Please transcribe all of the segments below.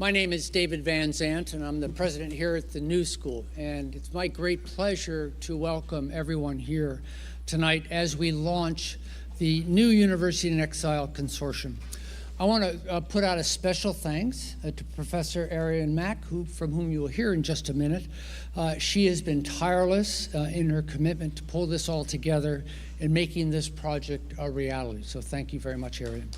My name is David Van Zandt, and I'm the president here at the New School. And it's my great pleasure to welcome everyone here tonight as we launch the new University in Exile Consortium. I want to put out a special thanks to Professor Arian Mack, from whom you will hear in just a minute. She has been tireless in her commitment to pull this all together and making this project a reality. So thank you very much, Arian.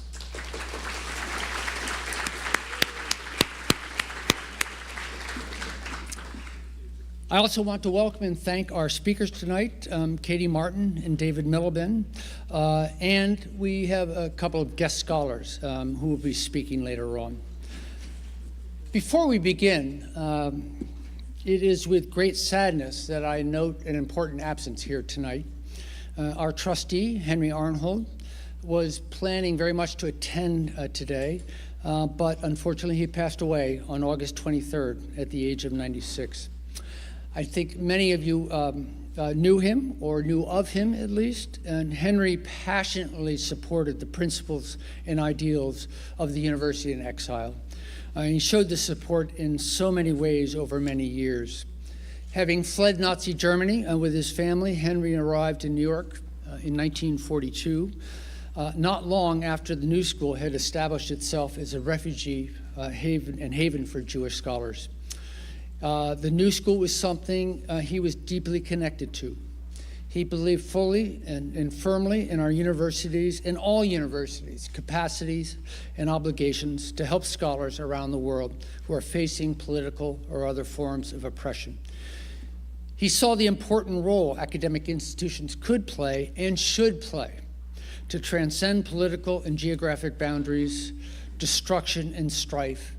I also want to welcome and thank our speakers tonight, Katie Martin and David Miliband, and we have a couple of guest scholars who will be speaking later on. Before we begin, it is with great sadness that I note an important absence here tonight. Our trustee, Henry Arnhold, was planning very much to attend today, but unfortunately he passed away on August 23rd at the age of 96. I think many of you knew him, or knew of him at least, and Henry passionately supported the principles and ideals of the University in Exile. He showed this support in so many ways over many years. Having fled Nazi Germany with his family, Henry arrived in New York in 1942, not long after the New School had established itself as a refugee haven for Jewish scholars. The New School was something he was deeply connected to. He believed fully and firmly in our universities, in all universities, capacities and obligations to help scholars around the world who are facing political or other forms of oppression. He saw the important role academic institutions could play and should play to transcend political and geographic boundaries, destruction and strife,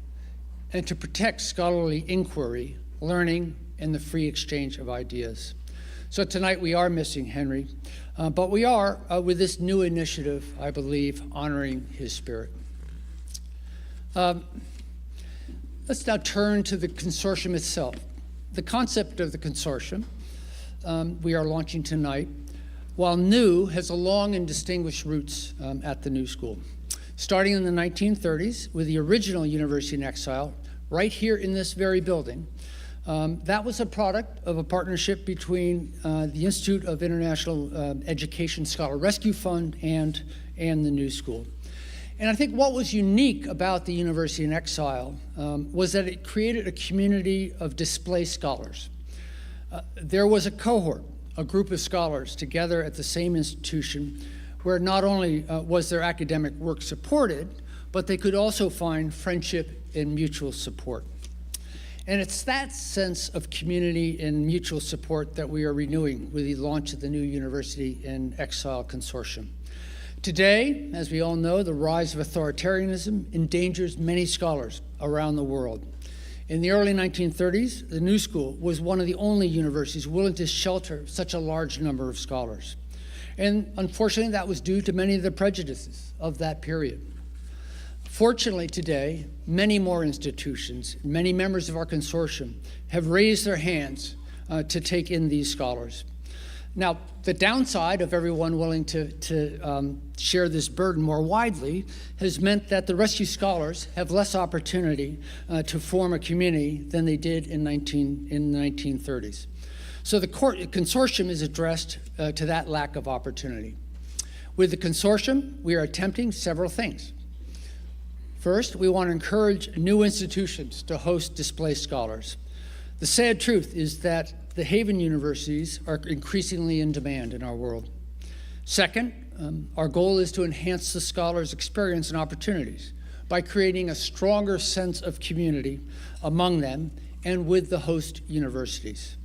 and to protect scholarly inquiry, learning, and the free exchange of ideas. So tonight we are missing Henry, but we are, with this new initiative, I believe, honoring his spirit. Let's now turn to the consortium itself. The concept of the consortium we are launching tonight, while new, has a long and distinguished roots at the New School. Starting in the 1930s with the original University in Exile, right here in this very building. That was a product of a partnership between the Institute of International Education Scholar Rescue Fund and the New School. And I think what was unique about the University in Exile was that it created a community of displaced scholars. There was a cohort, a group of scholars together at the same institution where not only was their academic work supported, but they could also find friendship and mutual support. And it's that sense of community and mutual support that we are renewing with the launch of the new University in Exile Consortium. Today, as we all know, the rise of authoritarianism endangers many scholars around the world. In the early 1930s, the New School was one of the only universities willing to shelter such a large number of scholars. And unfortunately, that was due to many of the prejudices of that period. Fortunately today, many more institutions, many members of our consortium have raised their hands to take in these scholars. Now, the downside of everyone willing to share this burden more widely has meant that the rescue scholars have less opportunity to form a community than they did in the 1930s. So the consortium is addressed to that lack of opportunity. With the consortium, we are attempting several things. First, we want to encourage new institutions to host displaced scholars. The sad truth is that the haven universities are increasingly in demand in our world. Second, our goal is to enhance the scholars' experience and opportunities by creating a stronger sense of community among them and with the host universities.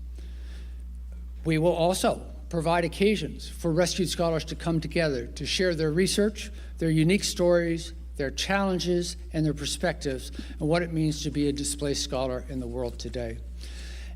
We will also provide occasions for rescued scholars to come together to share their research, their unique stories, their challenges, and their perspectives on what it means to be a displaced scholar in the world today.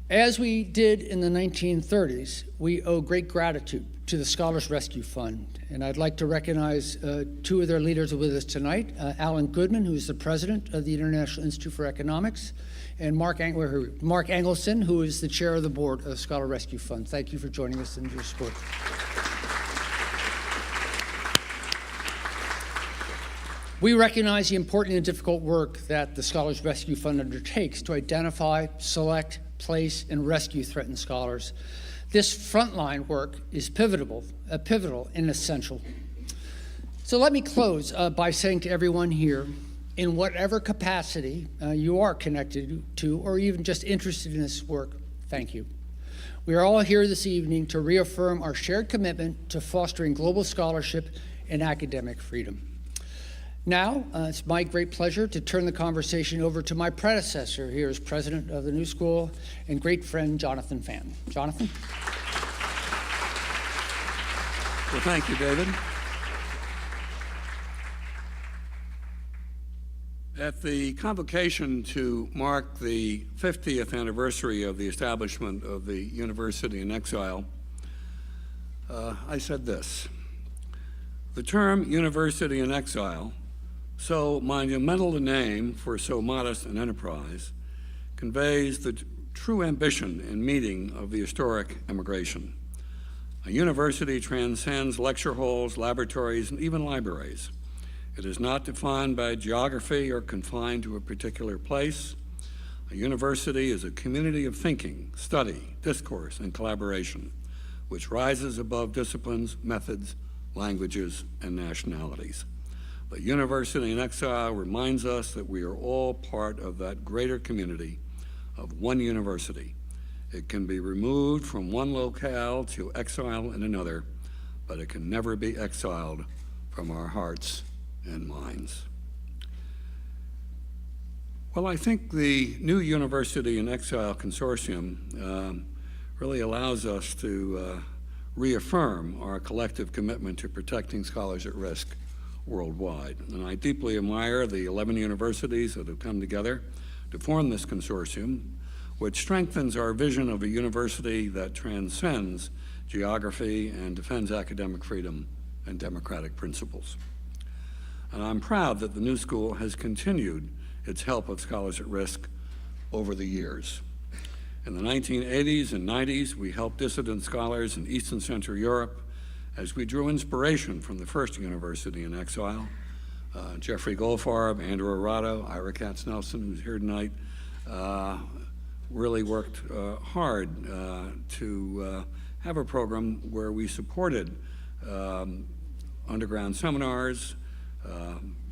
As we did in the 1930s, we owe great gratitude to the Scholars Rescue Fund, and I'd like to recognize two of their leaders with us tonight, Alan Goodman, who is the president of the International Institute for Economics, and Mark Engelson, who is the chair of the board of the Scholar Rescue Fund. Thank you for joining us and your support. We recognize the important and difficult work that the Scholars Rescue Fund undertakes to identify, select, place, and rescue threatened scholars. This frontline work is pivotal and essential. So let me close by saying to everyone here, in whatever capacity you are connected to or even just interested in this work, thank you. We are all here this evening to reaffirm our shared commitment to fostering global scholarship and academic freedom. Now, it's my great pleasure to turn the conversation over to my predecessor here as president of the New School and great friend, Jonathan Fan. Jonathan? Well, thank you, David. At the convocation to mark the 50th anniversary of the establishment of the University in Exile, I said this: the term University in Exile, so monumental a name for so modest an enterprise, conveys the true ambition and meaning of the historic emigration. A university transcends lecture halls, laboratories, and even libraries. It is not defined by geography or confined to a particular place. A university is a community of thinking, study, discourse, and collaboration, which rises above disciplines, methods, languages, and nationalities. The University in Exile reminds us that we are all part of that greater community of one university. It can be removed from one locale to exile in another, but it can never be exiled from our hearts and minds. Well, I think the new University in Exile Consortium really allows us to reaffirm our collective commitment to protecting scholars at risk worldwide. And I deeply admire the 11 universities that have come together to form this consortium, which strengthens our vision of a university that transcends geography and defends academic freedom and democratic principles. And I'm proud that the New School has continued its help of scholars at risk over the years. In the 1980s and 90s, we helped dissident scholars in East and Central Europe as we drew inspiration from the first University in Exile. Jeffrey Goldfarb, Andrew Arado, Ira Katz-Nelson, who's here tonight, really worked hard to have a program where we supported underground seminars,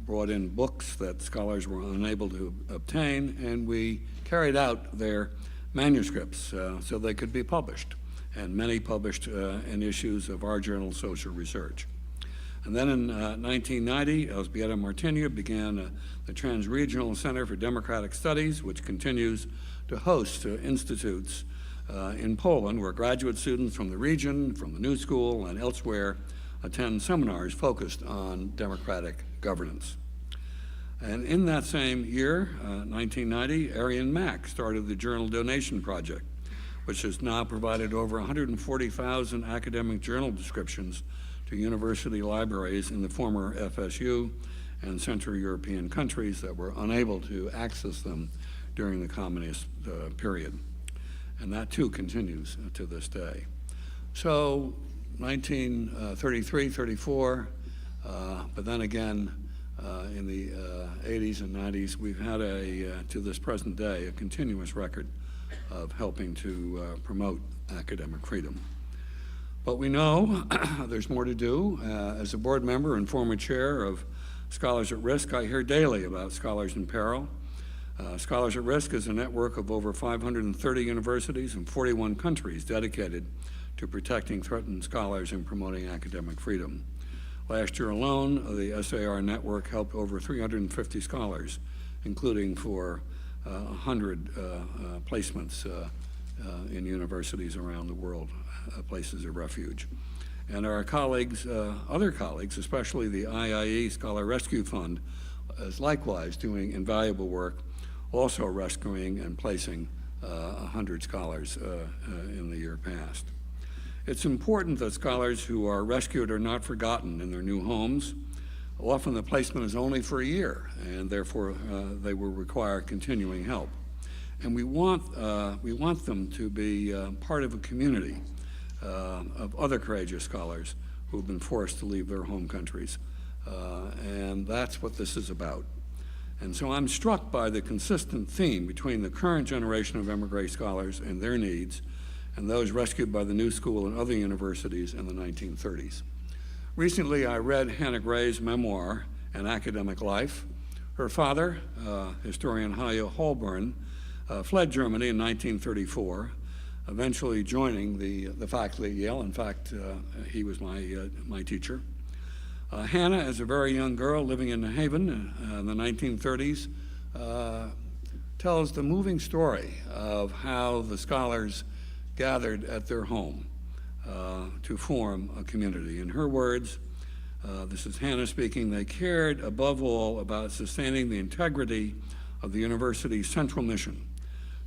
brought in books that scholars were unable to obtain, and we carried out their manuscripts so they could be published, and many published in issues of our journal, Social Research. And then in 1990, Elżbieta Martynia began the Transregional Center for Democratic Studies, which continues to host institutes in Poland, where graduate students from the region, from the New School, and elsewhere attend seminars focused on democratic governance. And in that same year, 1990, Arian Mack started the Journal Donation Project, which has now provided over 140,000 academic journal descriptions to university libraries in the former FSU and Central European countries that were unable to access them during the communist period. And that too continues to this day. So 1933, 34, but then again in the 80s and 90s, we've had to this present day, a continuous record of helping to promote academic freedom. But we know there's more to do. As a board member and former chair of Scholars at Risk, I hear daily about Scholars in Peril. Scholars at Risk is a network of over 530 universities in 41 countries dedicated to protecting threatened scholars and promoting academic freedom. Last year alone, the SAR network helped over 350 scholars, including for 100 placements in universities around the world, places of refuge. And our colleagues, other colleagues, especially the IIE Scholar Rescue Fund, is likewise doing invaluable work, also rescuing and placing 100 scholars in the year past. It's important that scholars who are rescued are not forgotten in their new homes. Often the placement is only for a year, and therefore they will require continuing help. And we want them to be part of a community of other courageous scholars who have been forced to leave their home countries And that's what this is about. And so I'm struck by the consistent theme between the current generation of emigre scholars and their needs and those rescued by the New School and other universities in the 1930s. Recently, I read Hannah Gray's memoir, An Academic Life. Her father, historian Hajo Holborn, fled Germany in 1934, eventually joining the faculty at Yale. In fact, he was my teacher. Hannah, as a very young girl living in New Haven in the 1930s, tells the moving story of how the scholars gathered at their home to form a community. In her words, this is Hannah speaking, they cared above all about sustaining the integrity of the university's central mission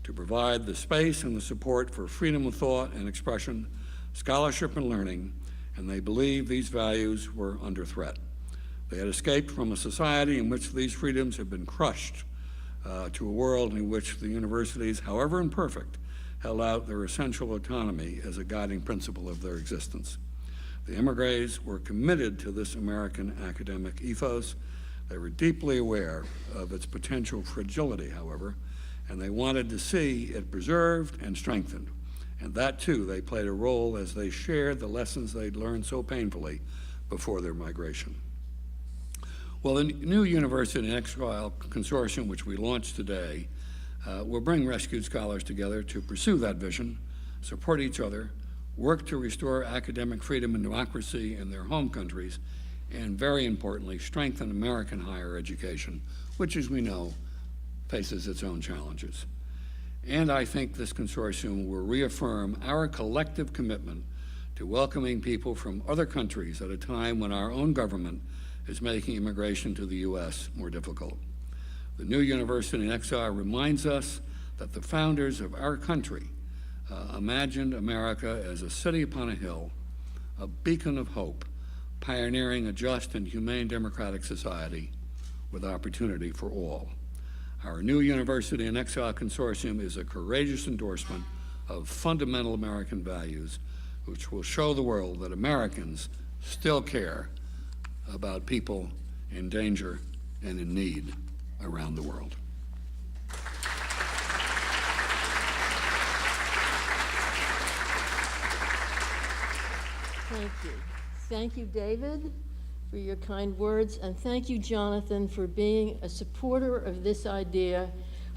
to provide the space and the support for freedom of thought and expression, scholarship and learning, and they believed these values were under threat. They had escaped from a society in which these freedoms had been crushed to a world in which the universities, however imperfect, held out their essential autonomy as a guiding principle of their existence. The emigres were committed to this American academic ethos. They were deeply aware of its potential fragility, however, and they wanted to see it preserved and strengthened. And that, too, they played a role as they shared the lessons they'd learned so painfully before their migration. Well, the new University in Exile Consortium, which we launched today, will bring rescued scholars together to pursue that vision, support each other, work to restore academic freedom and democracy in their home countries, and very importantly, strengthen American higher education, which, as we know, faces its own challenges. And I think this consortium will reaffirm our collective commitment to welcoming people from other countries at a time when our own government is making immigration to the U.S. more difficult. The new University in Exile reminds us that the founders of our country imagined America as a city upon a hill, a beacon of hope, pioneering a just and humane democratic society with opportunity for all. Our new University in Exile Consortium is a courageous endorsement of fundamental American values, which will show the world that Americans still care about people in danger and in need around the world. Thank you. Thank you, David, for your kind words, and thank you, Jonathan, for being a supporter of this idea,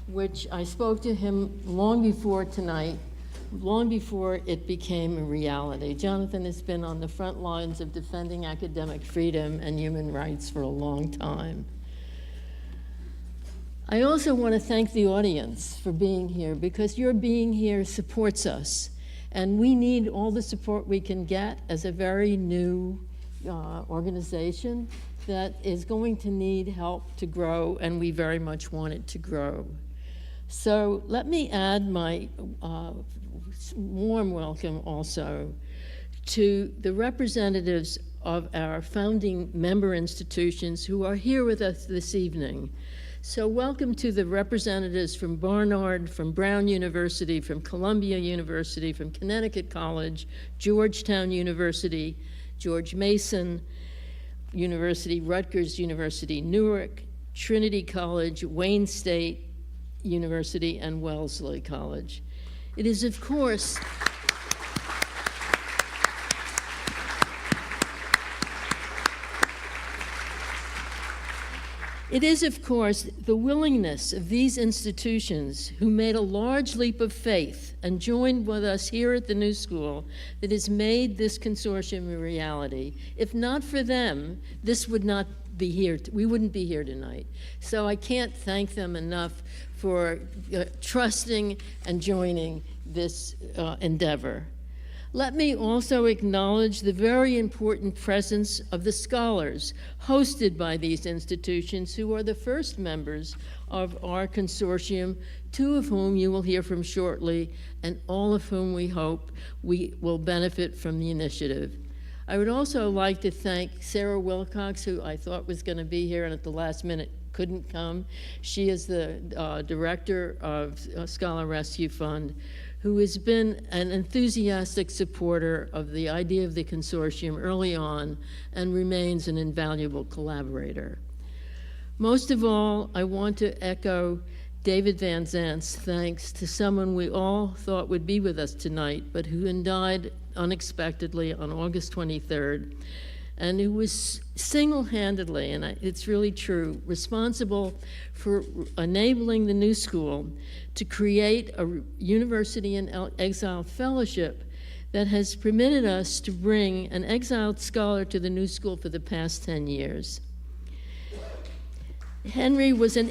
which I spoke to him long before tonight, long before it became a reality. Jonathan has been on the front lines of defending academic freedom and human rights for a long time. I also want to thank the audience for being here, because your being here supports us, and we need all the support we can get as a very new organization that is going to need help to grow, and we very much want it to grow. So let me add my warm welcome also to the representatives of our founding member institutions who are here with us this evening. So welcome to the representatives from Barnard, from Brown University, from Columbia University, from Connecticut College, Georgetown University, George Mason University, Rutgers University, Newark, Trinity College, Wayne State University, and Wellesley College. It is, of course, the willingness of these institutions who made a large leap of faith and joined with us here at the New School that has made this consortium a reality. If not for them, this would not be here. We wouldn't be here tonight. So I can't thank them enough for trusting and joining this endeavor. Let me also acknowledge the very important presence of the scholars hosted by these institutions, who are the first members of our consortium, two of whom you will hear from shortly, and all of whom we hope we will benefit from the initiative. I would also like to thank Sarah Wilcox, who I thought was going to be here and at the last minute couldn't come. She is the director of Scholar Rescue Fund, who has been an enthusiastic supporter of the idea of the consortium early on and remains an invaluable collaborator. Most of all, I want to echo David Van Zandt's thanks to someone we all thought would be with us tonight, but who died unexpectedly on August 23rd, and who was single-handedly, and it's really true, responsible for enabling the New School to create a University in Exile fellowship that has permitted us to bring an exiled scholar to the New School for the past 10 years. Henry was an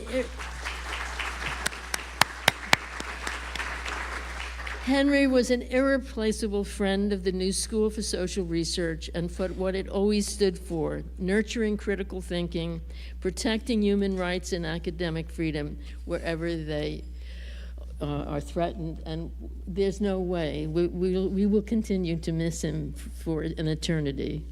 irreplaceable friend of the New School for Social Research and for what it always stood for: nurturing critical thinking, protecting human rights and academic freedom wherever they are threatened. And there's no way. We will continue to miss him for an eternity.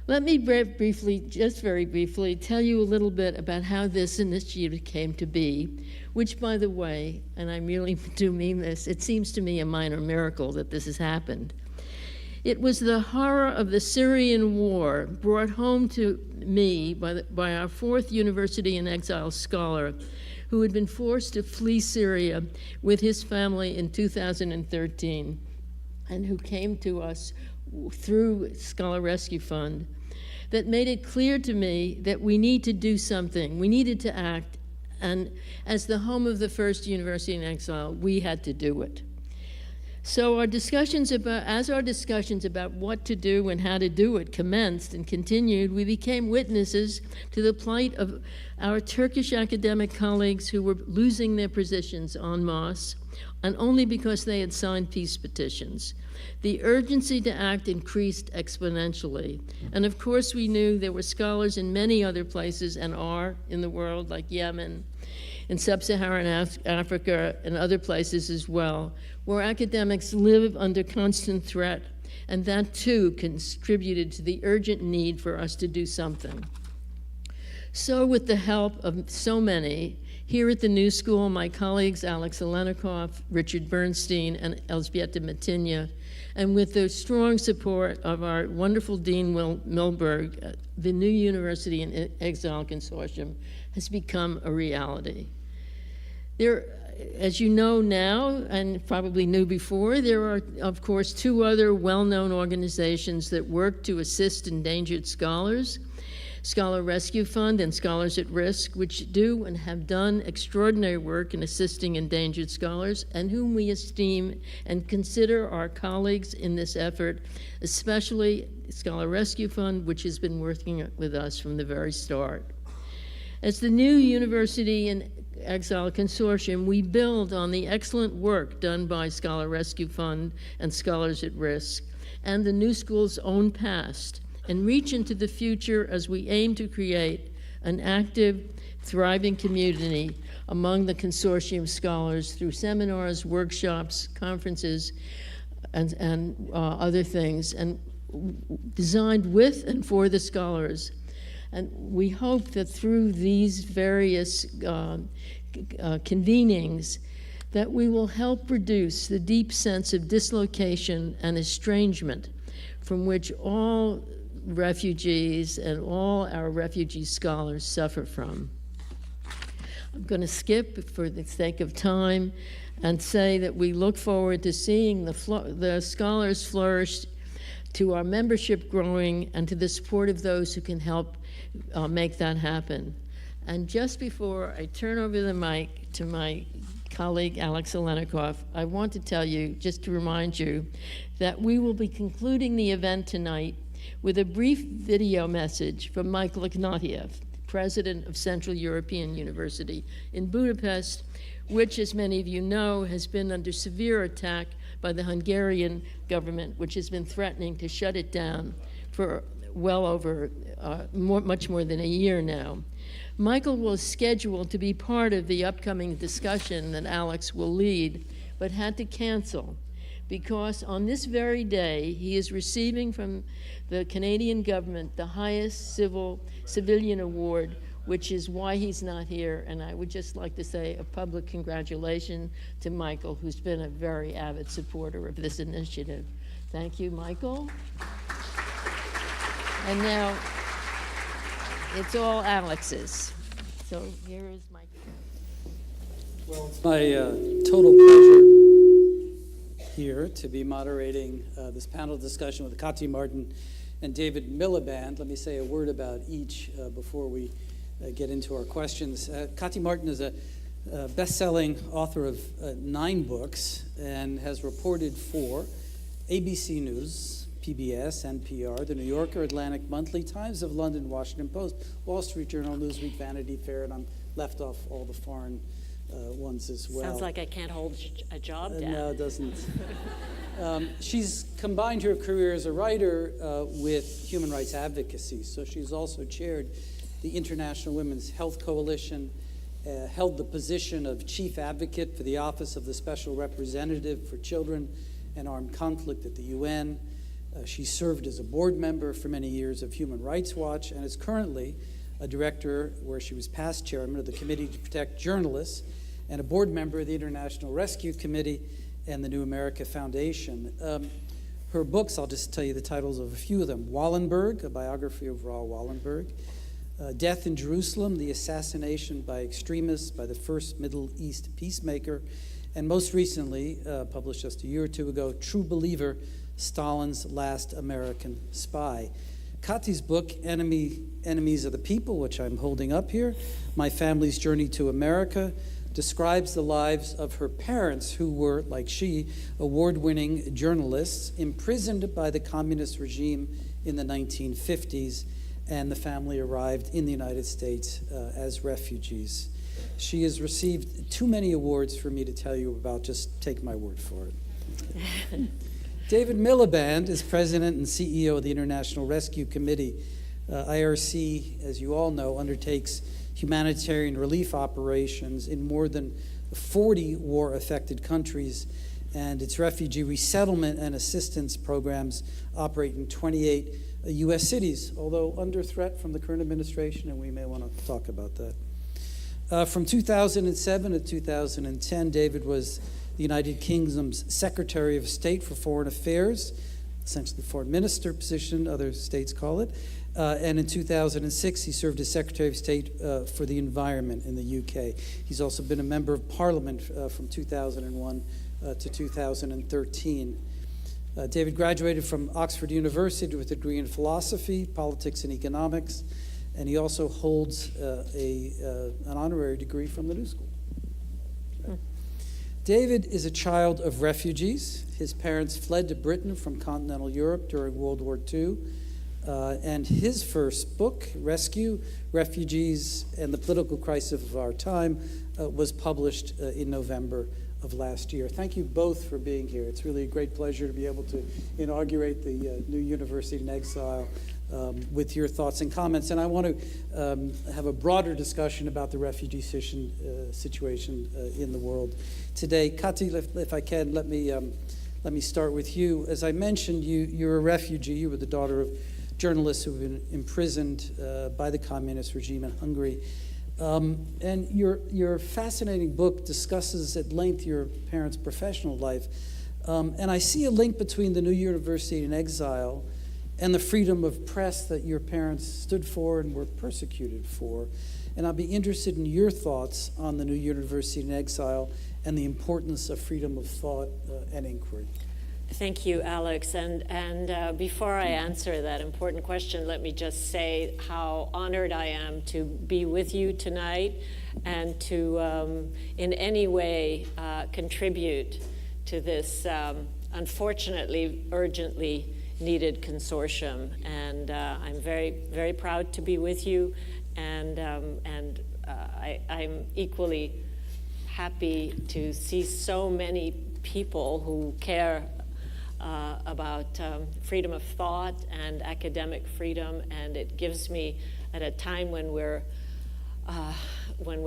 Let me briefly, just very briefly, tell you a little bit about how this initiative came to be, which, by the way, and I really do mean this, it seems to me a minor miracle that this has happened. It was the horror of the Syrian war brought home to me by our fourth University in Exile scholar, who had been forced to flee Syria with his family in 2013, and who came to us through Scholar Rescue Fund, that made it clear to me that we need to do something. We needed to act, and as the home of the first University in Exile, we had to do it. So our discussions about what to do and how to do it commenced and continued, we became witnesses to the plight of our Turkish academic colleagues who were losing their positions en masse, and only because they had signed peace petitions. The urgency to act increased exponentially. And of course, we knew there were scholars in many other places, and are in the world, like Yemen, in sub-Saharan Africa, and other places as well, where academics live under constant threat, and that too contributed to the urgent need for us to do something. So with the help of so many, here at the New School, my colleagues Alex Alenikoff, Richard Bernstein, and Elżbieta Matynia, and with the strong support of our wonderful Dean Milberg, the new University in Exile Consortium has become a reality. There, as you know now, and probably knew before, there are, of course, two other well-known organizations that work to assist endangered scholars: Scholar Rescue Fund and Scholars at Risk, which do and have done extraordinary work in assisting endangered scholars, and whom we esteem and consider our colleagues in this effort, especially Scholar Rescue Fund, which has been working with us from the very start. As the new University in Exile Consortium, we build on the excellent work done by Scholar Rescue Fund and Scholars at Risk, and the New School's own past, and reach into the future as we aim to create an active, thriving community among the consortium scholars through seminars, workshops, conferences, and other things, and designed with and for the scholars. And we hope that through these various convenings, that we will help reduce the deep sense of dislocation and estrangement from which all refugees and all our refugee scholars suffer from. I'm going to skip for the sake of time and say that we look forward to seeing the scholars flourish, to our membership growing, and to the support of those who can help make that happen. And just before I turn over the mic to my colleague Alex Alenikoff, I want to tell you, just to remind you, that we will be concluding the event tonight with a brief video message from Michael Ignatieff, president of Central European University in Budapest, which, as many of you know, has been under severe attack by the Hungarian government, which has been threatening to shut it down for well over much more than a year now. Michael was scheduled to be part of the upcoming discussion that Alex will lead, but had to cancel because on this very day, he is receiving from the Canadian government the highest civilian award, which is why he's not here. And I would just like to say a public congratulations to Michael, who's been a very avid supporter of this initiative. Thank you, Michael. And now it's all Alex's. So here is Michael. Well, it's my total pleasure here to be moderating this panel discussion with Kati Martin and David Miliband. Let me say a word about each before we get into our questions. Kati Martin is a best-selling author of 9 books and has reported for ABC News, PBS, NPR, The New Yorker, Atlantic Monthly, Times of London, Washington Post, Wall Street Journal, Newsweek, Vanity Fair, and I'm left off all the foreign ones as well. Sounds like I can't hold a job down. No, it doesn't. She's combined her career as a writer with human rights advocacy. So she's also chaired the International Women's Health Coalition, held the position of chief advocate for the Office of the Special Representative for Children and Armed Conflict at the UN. She served as a board member for many years of Human Rights Watch and is currently a director, where she was past chairman of the Committee to Protect Journalists and a board member of the International Rescue Committee and the New America Foundation. Her books, I'll just tell you the titles of a few of them. Wallenberg, a biography of Raoul Wallenberg. Death in Jerusalem, the assassination by extremists by the first Middle East peacemaker. And most recently, published just a year or two ago, True Believer, Stalin's Last American Spy. Kati's book, Enemies of the People, which I'm holding up here, My Family's Journey to America, describes the lives of her parents, who were, like she, award-winning journalists, imprisoned by the communist regime in the 1950s, and the family arrived in the United States as refugees. She has received too many awards for me to tell you about, just take my word for it. David Miliband is president and CEO of the International Rescue Committee. IRC, as you all know, undertakes humanitarian relief operations in more than 40 war-affected countries, and its refugee resettlement and assistance programs operate in 28 U.S. cities, although under threat from the current administration, and we may want to talk about that. From 2007 to 2010, David was the United Kingdom's Secretary of State for Foreign Affairs, essentially the foreign minister position, other states call it. And in 2006, he served as Secretary of State for the Environment in the UK. He's also been a member of Parliament from 2001 to 2013. David graduated from Oxford University with a degree in philosophy, politics, and economics, and he also holds an honorary degree from the New School. David is a child of refugees. His parents fled to Britain from continental Europe during World War II, and his first book, Rescue, Refugees, and the Political Crisis of Our Time, was published in November of last year. Thank you both for being here. It's really a great pleasure to be able to inaugurate the new University in Exile with your thoughts and comments. And I want to have a broader discussion about the refugee situation in the world today. Kati, if I can, let me start with you. As I mentioned, you're a refugee. You were the daughter of journalists who have been imprisoned by the communist regime in Hungary. And your fascinating book discusses at length your parents' professional life. And I see a link between the New University in Exile and the freedom of press that your parents stood for and were persecuted for. And I'll be interested in your thoughts on the New University in Exile and the importance of freedom of thought and inquiry. Thank you, Alex. And before I answer that important question, let me just say how honored I am to be with you tonight and to in any way contribute to this unfortunately urgently needed consortium. And I'm very, very proud to be with you. And I'm equally happy to see so many people who care about freedom of thought and academic freedom, and it gives me, at a time when we're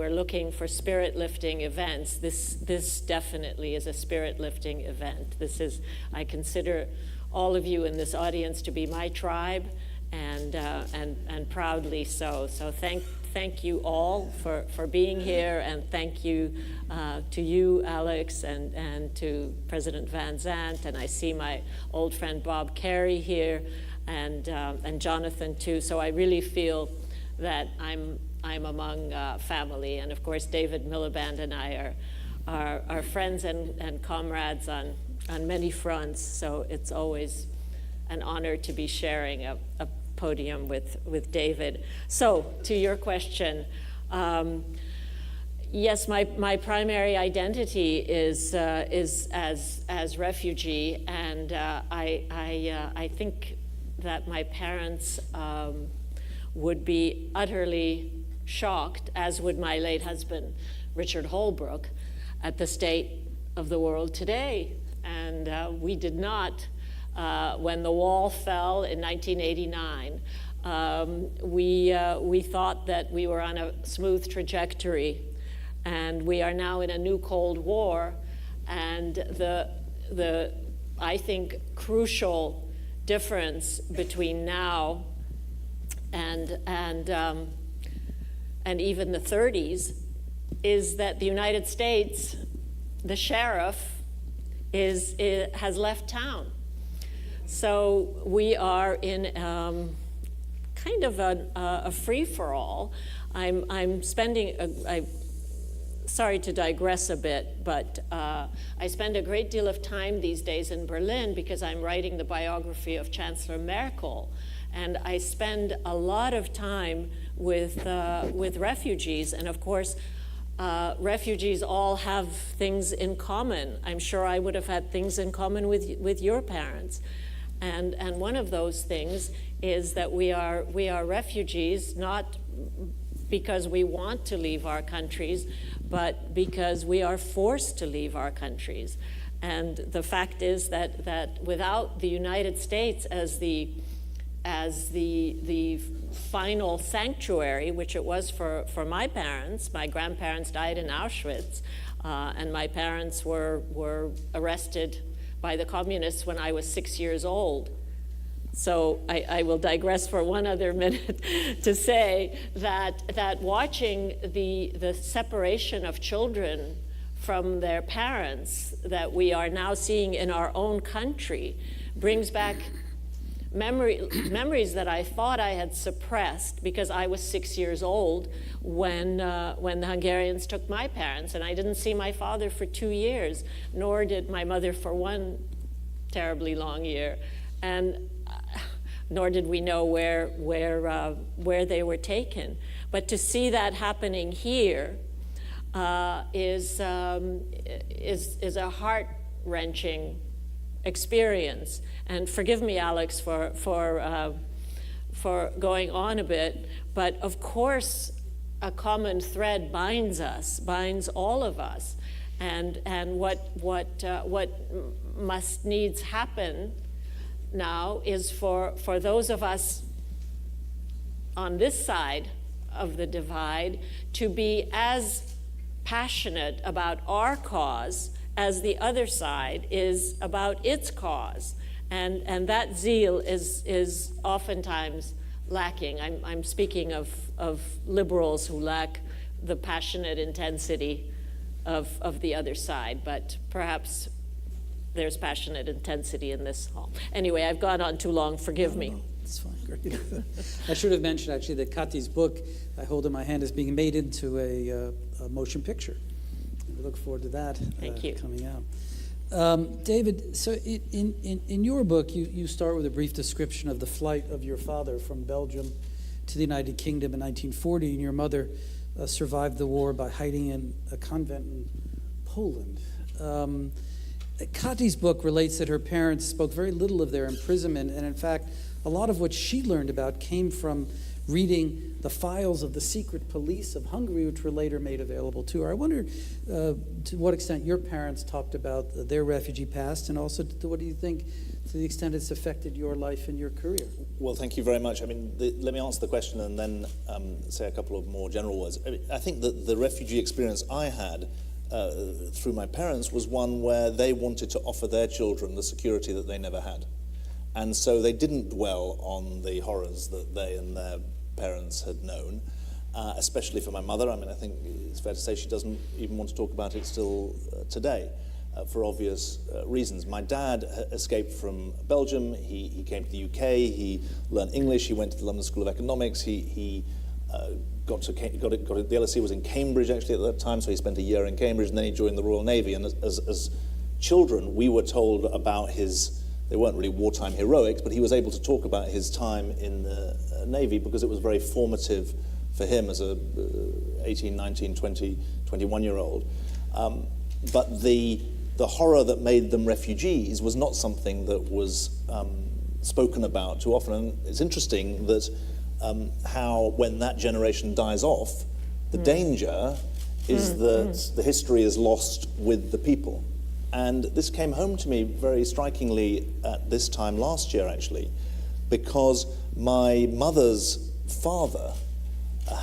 looking for spirit-lifting events, this definitely is a spirit-lifting event. I consider all of you in this audience to be my tribe, and proudly so. So thank you all for being here, and thank you to you, Alex, and to President Van Zandt, and I see my old friend Bob Carey here, and Jonathan too. So I really feel that I'm among family, and of course David Miliband and I are friends and comrades on many fronts. So it's always an honor to be sharing a podium with David. So to your question, yes, my primary identity is as refugee, and I think that my parents would be utterly shocked, as would my late husband, Richard Holbrook, at the state of the world today. And we did not, when the wall fell in 1989, we thought that we were on a smooth trajectory, and we are now in a new Cold War. And the I think crucial difference between now and even the 30s is that the United States, the sheriff, has left town. So we are in kind of a free-for-all. I'm spending, sorry to digress a bit, but I spend a great deal of time these days in Berlin because I'm writing the biography of Chancellor Merkel. And I spend a lot of time with refugees, and of course, refugees all have things in common. I'm sure I would have had things in common with your parents. And one of those things is that we are refugees, not because we want to leave our countries, but because we are forced to leave our countries. And the fact is that without the United States as the final sanctuary, which it was for my parents. My grandparents died in Auschwitz, and my parents were arrested by the communists when I was 6 years old. So I will digress for one other minute to say that watching the separation of children from their parents that we are now seeing in our own country brings back memories that I thought I had suppressed because I was 6 years old when the Hungarians took my parents, and I didn't see my father for 2 years, nor did my mother for one terribly long year, and nor did we know where they were taken. But to see that happening here is a heart-wrenching experience. And forgive me, Alex, for going on a bit, but of course a common thread binds all of us, and what must needs happen now is for those of us on this side of the divide to be as passionate about our cause as the other side is about its cause. And that zeal is oftentimes lacking. I'm speaking of liberals who lack the passionate intensity of the other side, but perhaps there's passionate intensity in this hall. Anyway, I've gone on too long, forgive me. No, it's fine, great. I should have mentioned actually that Kati's book I hold in my hand is being made into a motion picture. We look forward to that coming out. David, so in your book, you start with a brief description of the flight of your father from Belgium to the United Kingdom in 1940, and your mother survived the war by hiding in a convent in Poland. Kati's book relates that her parents spoke very little of their imprisonment, and in fact, a lot of what she learned about came from reading the files of the secret police of Hungary, which were later made available to her. I wonder to what extent your parents talked about their refugee past, and also to what do you think, to the extent it's affected your life and your career? Well, thank you very much. I mean, let me answer the question and then say a couple of more general words. I think that the refugee experience I had through my parents was one where they wanted to offer their children the security that they never had. And so they didn't dwell on the horrors that they and their parents had known. especially for my mother. I mean, I think it's fair to say she doesn't even want to talk about it still today, for obvious reasons. My dad escaped from Belgium. He came to the UK. He learned English. He went to the London School of Economics. The LSE was in Cambridge actually at that time, so he spent a year in Cambridge, and then he joined the Royal Navy. And as children, we were told about they weren't really wartime heroics, but he was able to talk about his time in the Navy because it was very formative for him as a 18, 19, 20, 21-year-old. But the horror that made them refugees was not something that was spoken about too often. And it's interesting that how when that generation dies off, the danger is that the history is lost with the people. And this came home to me very strikingly at this time last year, actually, because my mother's father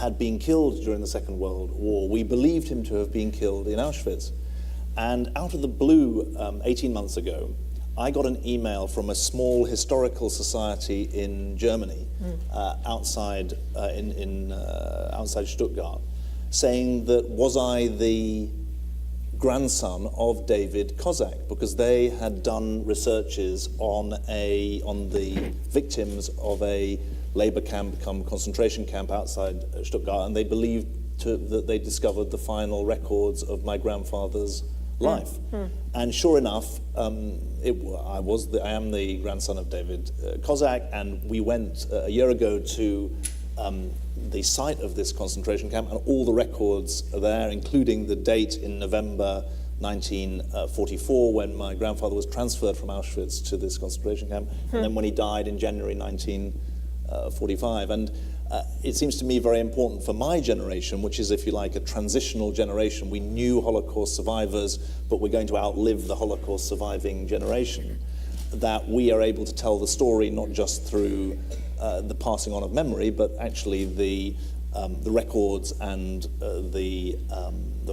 had been killed during the Second World War. We believed him to have been killed in Auschwitz. And out of the blue, 18 months ago, I got an email from a small historical society in Germany, outside Stuttgart, saying that was I the grandson of David Kozak, because they had done researches on the victims of a labor camp come concentration camp outside Stuttgart, and they believed that they discovered the final records of my grandfather's life. And sure enough, I am the grandson of David Kozak, and we went a year ago to the site of this concentration camp, and all the records are there, including the date in November 1944 when my grandfather was transferred from Auschwitz to this concentration camp, and then when he died in January 1945. And it seems to me very important for my generation, which is, if you like, a transitional generation. We knew Holocaust survivors, but we're going to outlive the Holocaust surviving generation, that we are able to tell the story not just through the passing on of memory, but actually the records and the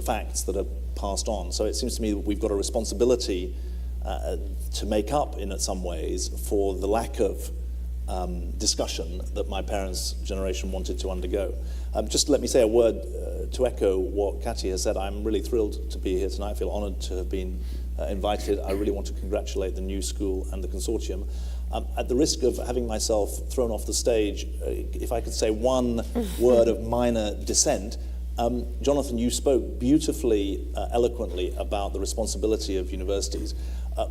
facts that are passed on. So it seems to me that we've got a responsibility to make up, in some ways, for the lack of discussion that my parents' generation wanted to undergo. Just let me say a word to echo what Katy has said. I'm really thrilled to be here tonight. I feel honoured to have been invited. I really want to congratulate the new school and the consortium. At the risk of having myself thrown off the stage, if I could say one word of minor dissent, Jonathan, you spoke beautifully, eloquently about the responsibility of universities,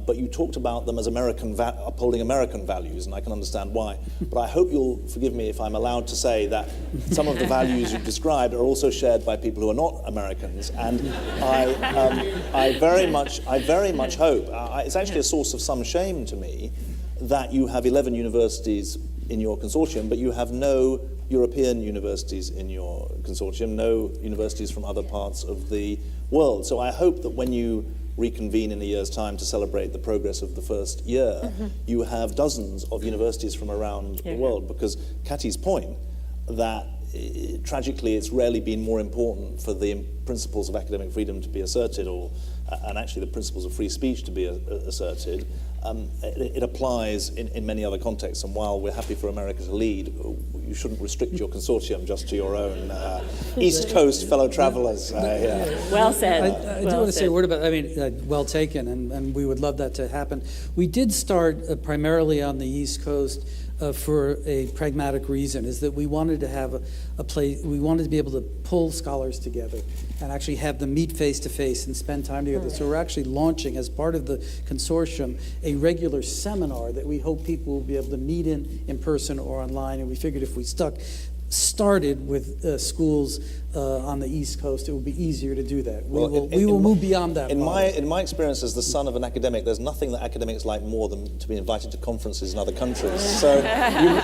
but you talked about them as upholding American values, and I can understand why. But I hope you'll forgive me if I'm allowed to say that some of the values you've described are also shared by people who are not Americans, and I very much hope, it's actually a source of some shame to me, that you have 11 universities in your consortium, but you have no European universities in your consortium, no universities from other parts of the world. So I hope that when you reconvene in a year's time to celebrate the progress of the first year, you have dozens of universities from around the world, because Katy's point that tragically it's rarely been more important for the principles of academic freedom to be asserted, and actually the principles of free speech to be asserted, it applies in many other contexts. And while we're happy for America to lead, you shouldn't restrict your consortium just to your own East Coast fellow travelers. Well said. I do want to say a word about, well taken, and we would love that to happen. We did start primarily on the East Coast for a pragmatic reason, is that we wanted to have a place, we wanted to be able to pull scholars together and actually have them meet face to face and spend time together. So we're actually launching, as part of the consortium, a regular seminar that we hope people will be able to meet in person or online. And we figured if we started with schools on the East Coast, it would be easier to do that. We will move beyond that. In my experience as the son of an academic, there's nothing that academics like more than to be invited to conferences in other countries. So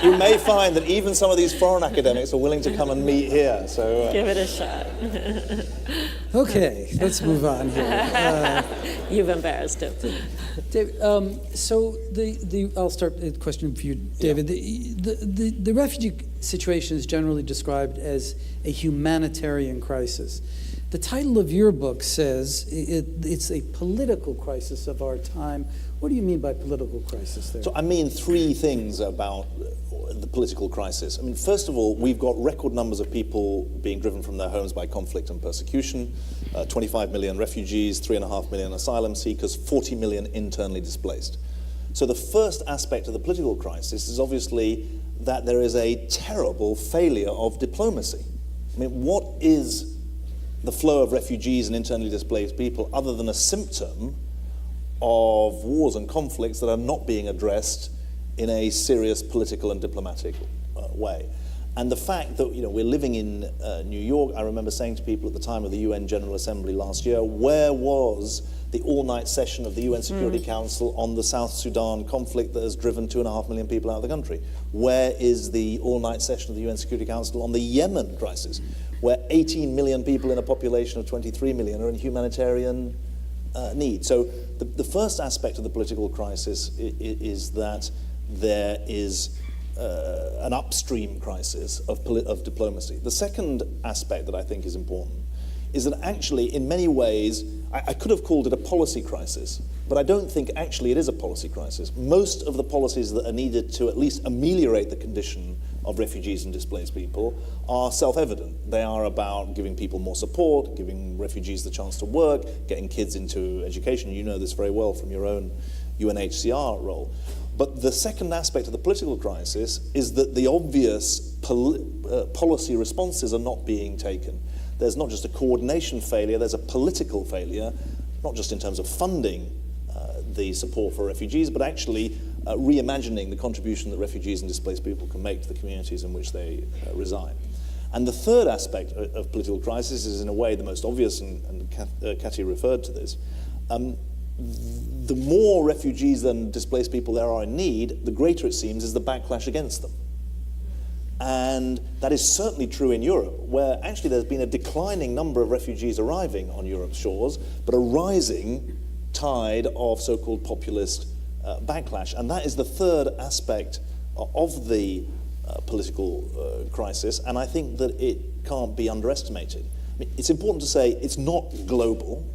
you may find that even some of these foreign academics are willing to come and meet here. So Give it a shot. Okay, let's move on here. You've embarrassed him. David, so I'll start a question for you, David. The refugee situation is generally described as a humanitarian crisis. The title of your book says it's a political crisis of our time. What do you mean by political crisis there? So I mean three things about the political crisis. I mean, first of all, we've got record numbers of people being driven from their homes by conflict and persecution, 25 million refugees, 3.5 million asylum seekers, 40 million internally displaced. So the first aspect of the political crisis is obviously that there is a terrible failure of diplomacy. I mean, what is the flow of refugees and internally displaced people other than a symptom of wars and conflicts that are not being addressed in a serious political and diplomatic way? And the fact that we're living in New York, I remember saying to people at the time of the UN General Assembly last year, where was the all-night session of the UN Security Council on the South Sudan conflict that has driven 2.5 million people out of the country? Where is the all-night session of the UN Security Council on the Yemen crisis, where 18 million people in a population of 23 million are in humanitarian need? So the first aspect of the political crisis is that there is an upstream crisis of diplomacy. The second aspect that I think is important is that actually, in many ways, I could have called it a policy crisis, but I don't think actually it is a policy crisis. Most of the policies that are needed to at least ameliorate the condition of refugees and displaced people are self-evident. They are about giving people more support, giving refugees the chance to work, getting kids into education. You know this very well from your own UNHCR role. But the second aspect of the political crisis is that the obvious policy responses are not being taken. There's not just a coordination failure, there's a political failure, not just in terms of funding the support for refugees, but actually reimagining the contribution that refugees and displaced people can make to the communities in which they reside. And the third aspect of political crisis is, in a way, the most obvious, and Cathy referred to this. The more refugees and displaced people there are in need, the greater it seems is the backlash against them. And that is certainly true in Europe, where actually there's been a declining number of refugees arriving on Europe's shores, but a rising tide of so-called populist backlash. And that is the third aspect of the political crisis, and I think that it can't be underestimated. I mean, it's important to say it's not global.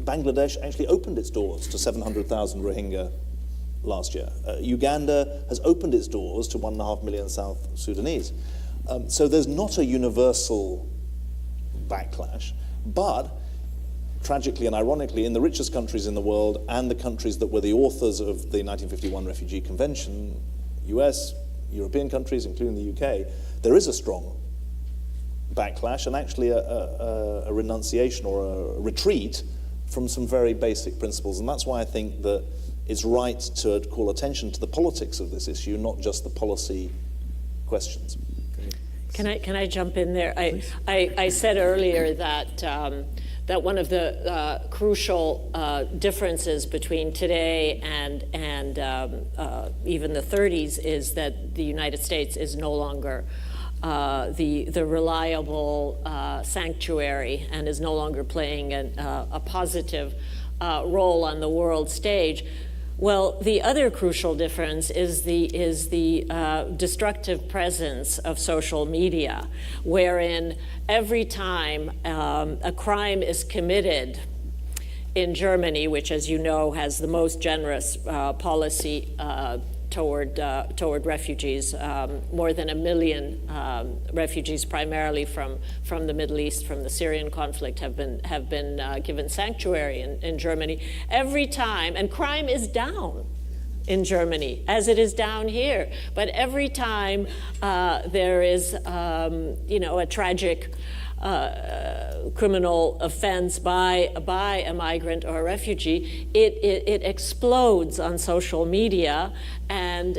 Bangladesh actually opened its doors to 700,000 Rohingya last year. Uganda has opened its doors to 1.5 million South Sudanese. So there's not a universal backlash, but tragically and ironically, in the richest countries in the world and the countries that were the authors of the 1951 Refugee Convention, US, European countries, including the UK, there is a strong backlash and actually a renunciation or a retreat from some very basic principles. And that's why I think that it's right to call attention to the politics of this issue, not just the policy questions. Can I jump in there? I said earlier that that one of the crucial differences between today and even the 30s is that the United States is no longer the reliable sanctuary and is no longer playing a positive role on the world stage. Well, the other crucial difference is the destructive presence of social media, wherein every time a crime is committed in Germany, which, as you know, has the most generous policy toward refugees, more than 1 million refugees, primarily from the Middle East, from the Syrian conflict, have been given sanctuary in Germany. Every time, and crime is down in Germany, as it is down here, but every time there is, a tragic criminal offense by a migrant or a refugee, it explodes on social media, and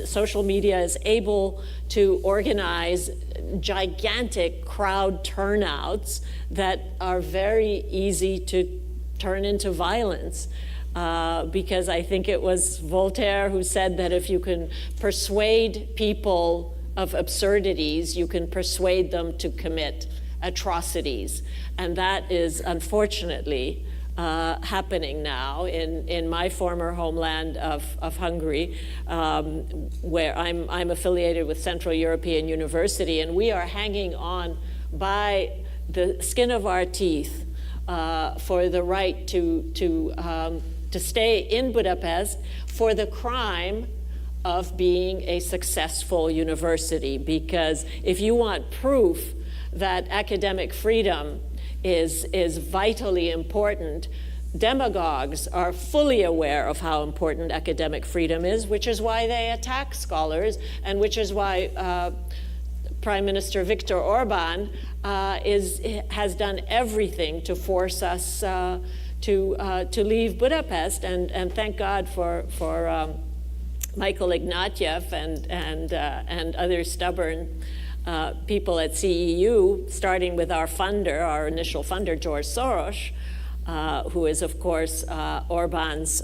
social media is able to organize gigantic crowd turnouts that are very easy to turn into violence. Because I think it was Voltaire who said that if you can persuade people of absurdities, you can persuade them to commit atrocities. And that is unfortunately happening now in my former homeland of Hungary, where I'm affiliated with Central European University, and we are hanging on by the skin of our teeth for the right to stay in Budapest for the crime of being a successful university. Because if you want proof that academic freedom is vitally important, demagogues are fully aware of how important academic freedom is, which is why they attack scholars, and which is why Prime Minister Viktor Orban has done everything to force us to leave Budapest. And thank God for Michael Ignatieff and other stubborn people at CEU, starting with our initial funder, George Soros, who is, of course, Orban's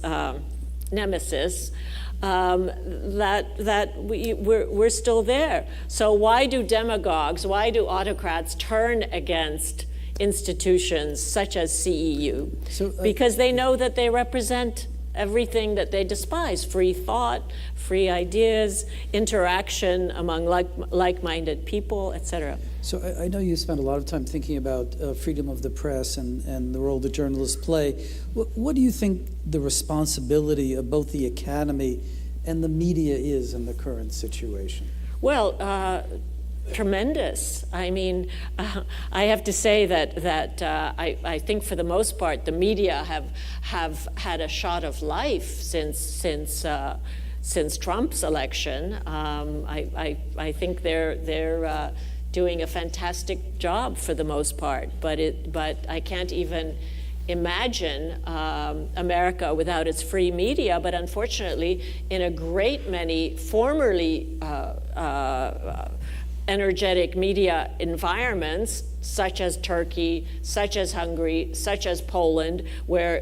nemesis, that we're still there. So why do demagogues, why do autocrats turn against institutions such as CEU? Because they know that they represent everything that they despise: free thought, free ideas, interaction among like-minded people, etc. So I know you spent a lot of time thinking about freedom of the press and the role that journalists play. What do you think the responsibility of both the academy and the media is in the current situation? Well, tremendous. I mean, I have to say that I think for the most part the media have had a shot of life since Trump's election. I think they're doing a fantastic job for the most part, but I can't even imagine America without its free media. But unfortunately, in a great many formerly energetic media environments, such as Turkey, such as Hungary, such as Poland, where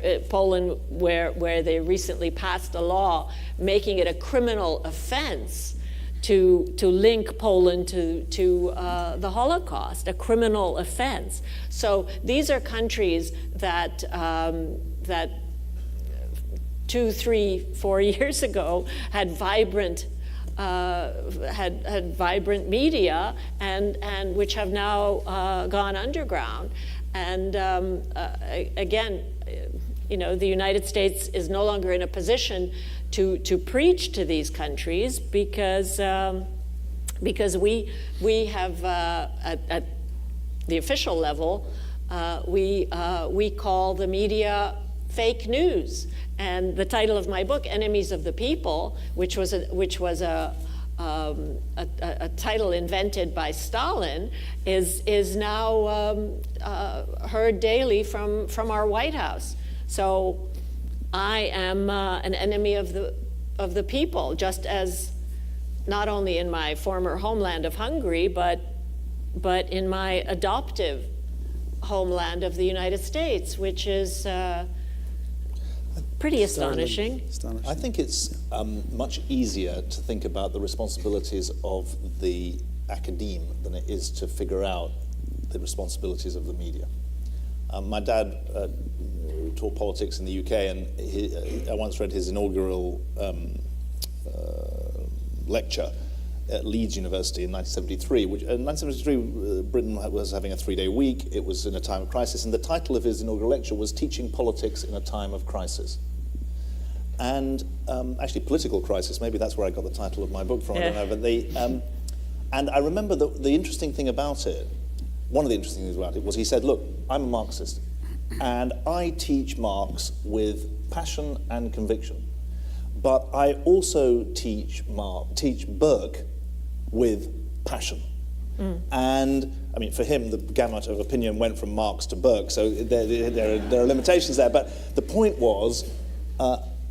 they recently passed a law making it a criminal offense to link Poland to the Holocaust, a criminal offense. So these are countries that 2, 3, 4 years ago had vibrant vibrant media and which have now gone underground. And again, the United States is no longer in a position to preach to these countries because we have at the official level we call the media fake news. And the title of my book, Enemies of the People, which was a title invented by Stalin, is now heard daily from our White House. So I am an enemy of the people, just as not only in my former homeland of Hungary, but in my adoptive homeland of the United States, which is pretty astonishing. I think it's much easier to think about the responsibilities of the academe than it is to figure out the responsibilities of the media. My dad taught politics in the UK, and I once read his inaugural lecture at Leeds University in 1973. In 1973, Britain was having a 3-day week. It was in a time of crisis, and the title of his inaugural lecture was Teaching Politics in a Time of Crisis. And actually, political crisis, maybe that's where I got the title of my book from, I don't know, but and I remember the interesting thing about it, one of the interesting things about it was he said, look, I'm a Marxist, and I teach Marx with passion and conviction, but I also teach Burke with passion. And I mean, for him, the gamut of opinion went from Marx to Burke, so there are limitations there, but the point was,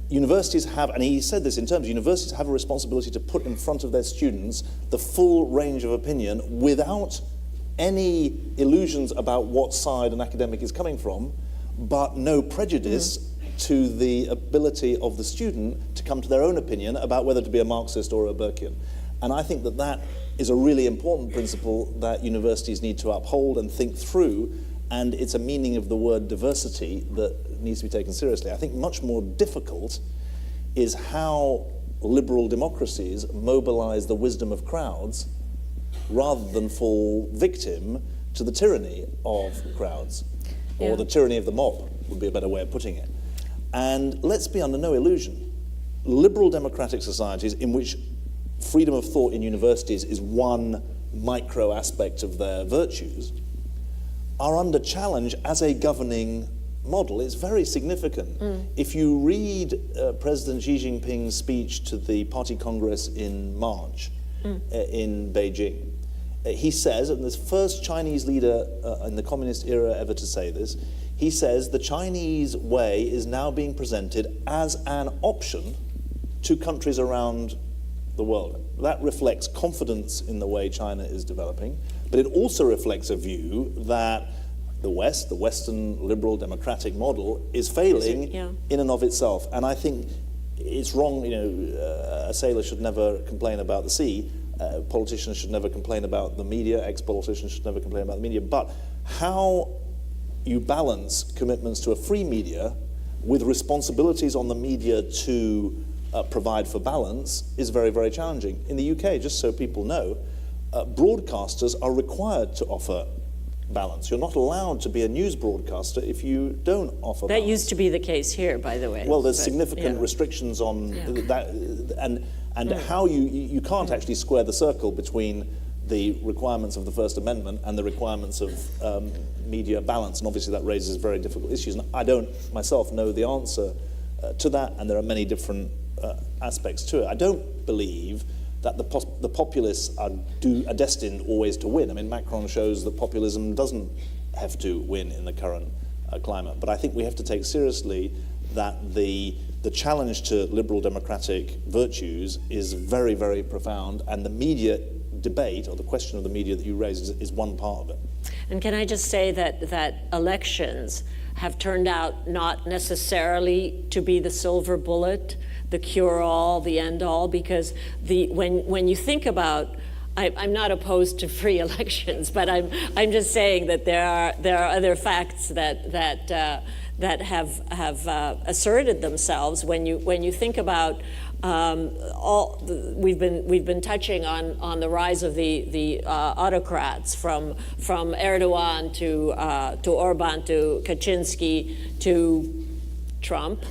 universities have, and he said this in terms, universities have a responsibility to put in front of their students the full range of opinion without any illusions about what side an academic is coming from, but no prejudice to the ability of the student to come to their own opinion about whether to be a Marxist or a Burkean. And I think that is a really important principle that universities need to uphold and think through, and it's a meaning of the word diversity that needs to be taken seriously. I think much more difficult is how liberal democracies mobilize the wisdom of crowds rather than fall victim to the tyranny of crowds, or Yeah. the tyranny of the mob would be a better way of putting it. And let's be under no illusion. Liberal democratic societies in which freedom of thought in universities is one micro aspect of their virtues are under challenge as a governing model. It's very significant. If you read President Xi Jinping's speech to the Party Congress in March in Beijing, he says, and the first Chinese leader in the communist era ever to say this, he says the Chinese way is now being presented as an option to countries around the world. That reflects confidence in the way China is developing, but it also reflects a view that the West, the Western liberal democratic model, is failing in and of itself. And I think it's wrong, a sailor should never complain about the sea, politicians should never complain about the media, ex-politicians should never complain about the media, but how you balance commitments to a free media with responsibilities on the media to provide for balance is very, very challenging. In the UK, just so people know, broadcasters are required to offer balance. You're not allowed to be a news broadcaster if you don't offer balance. That used to be the case here, by the way. Well, there's significant restrictions on that, and how you can't actually square the circle between the requirements of the First Amendment and the requirements of media balance, and obviously that raises very difficult issues. And I don't myself know the answer to that, and there are many different aspects to it. I don't believe that the populists are destined always to win. I mean, Macron shows that populism doesn't have to win in the current climate. But I think we have to take seriously that the challenge to liberal democratic virtues is very, very profound, and the media debate, or the question of the media that you raise, is one part of it. And can I just say that elections have turned out not necessarily to be the silver bullet, the cure-all, the end-all, because when you think about, I'm not opposed to free elections, but I'm just saying that there are other facts that have asserted themselves when you think about we've been touching on the rise of the autocrats from Erdogan to Orban to Kaczynski to Trump.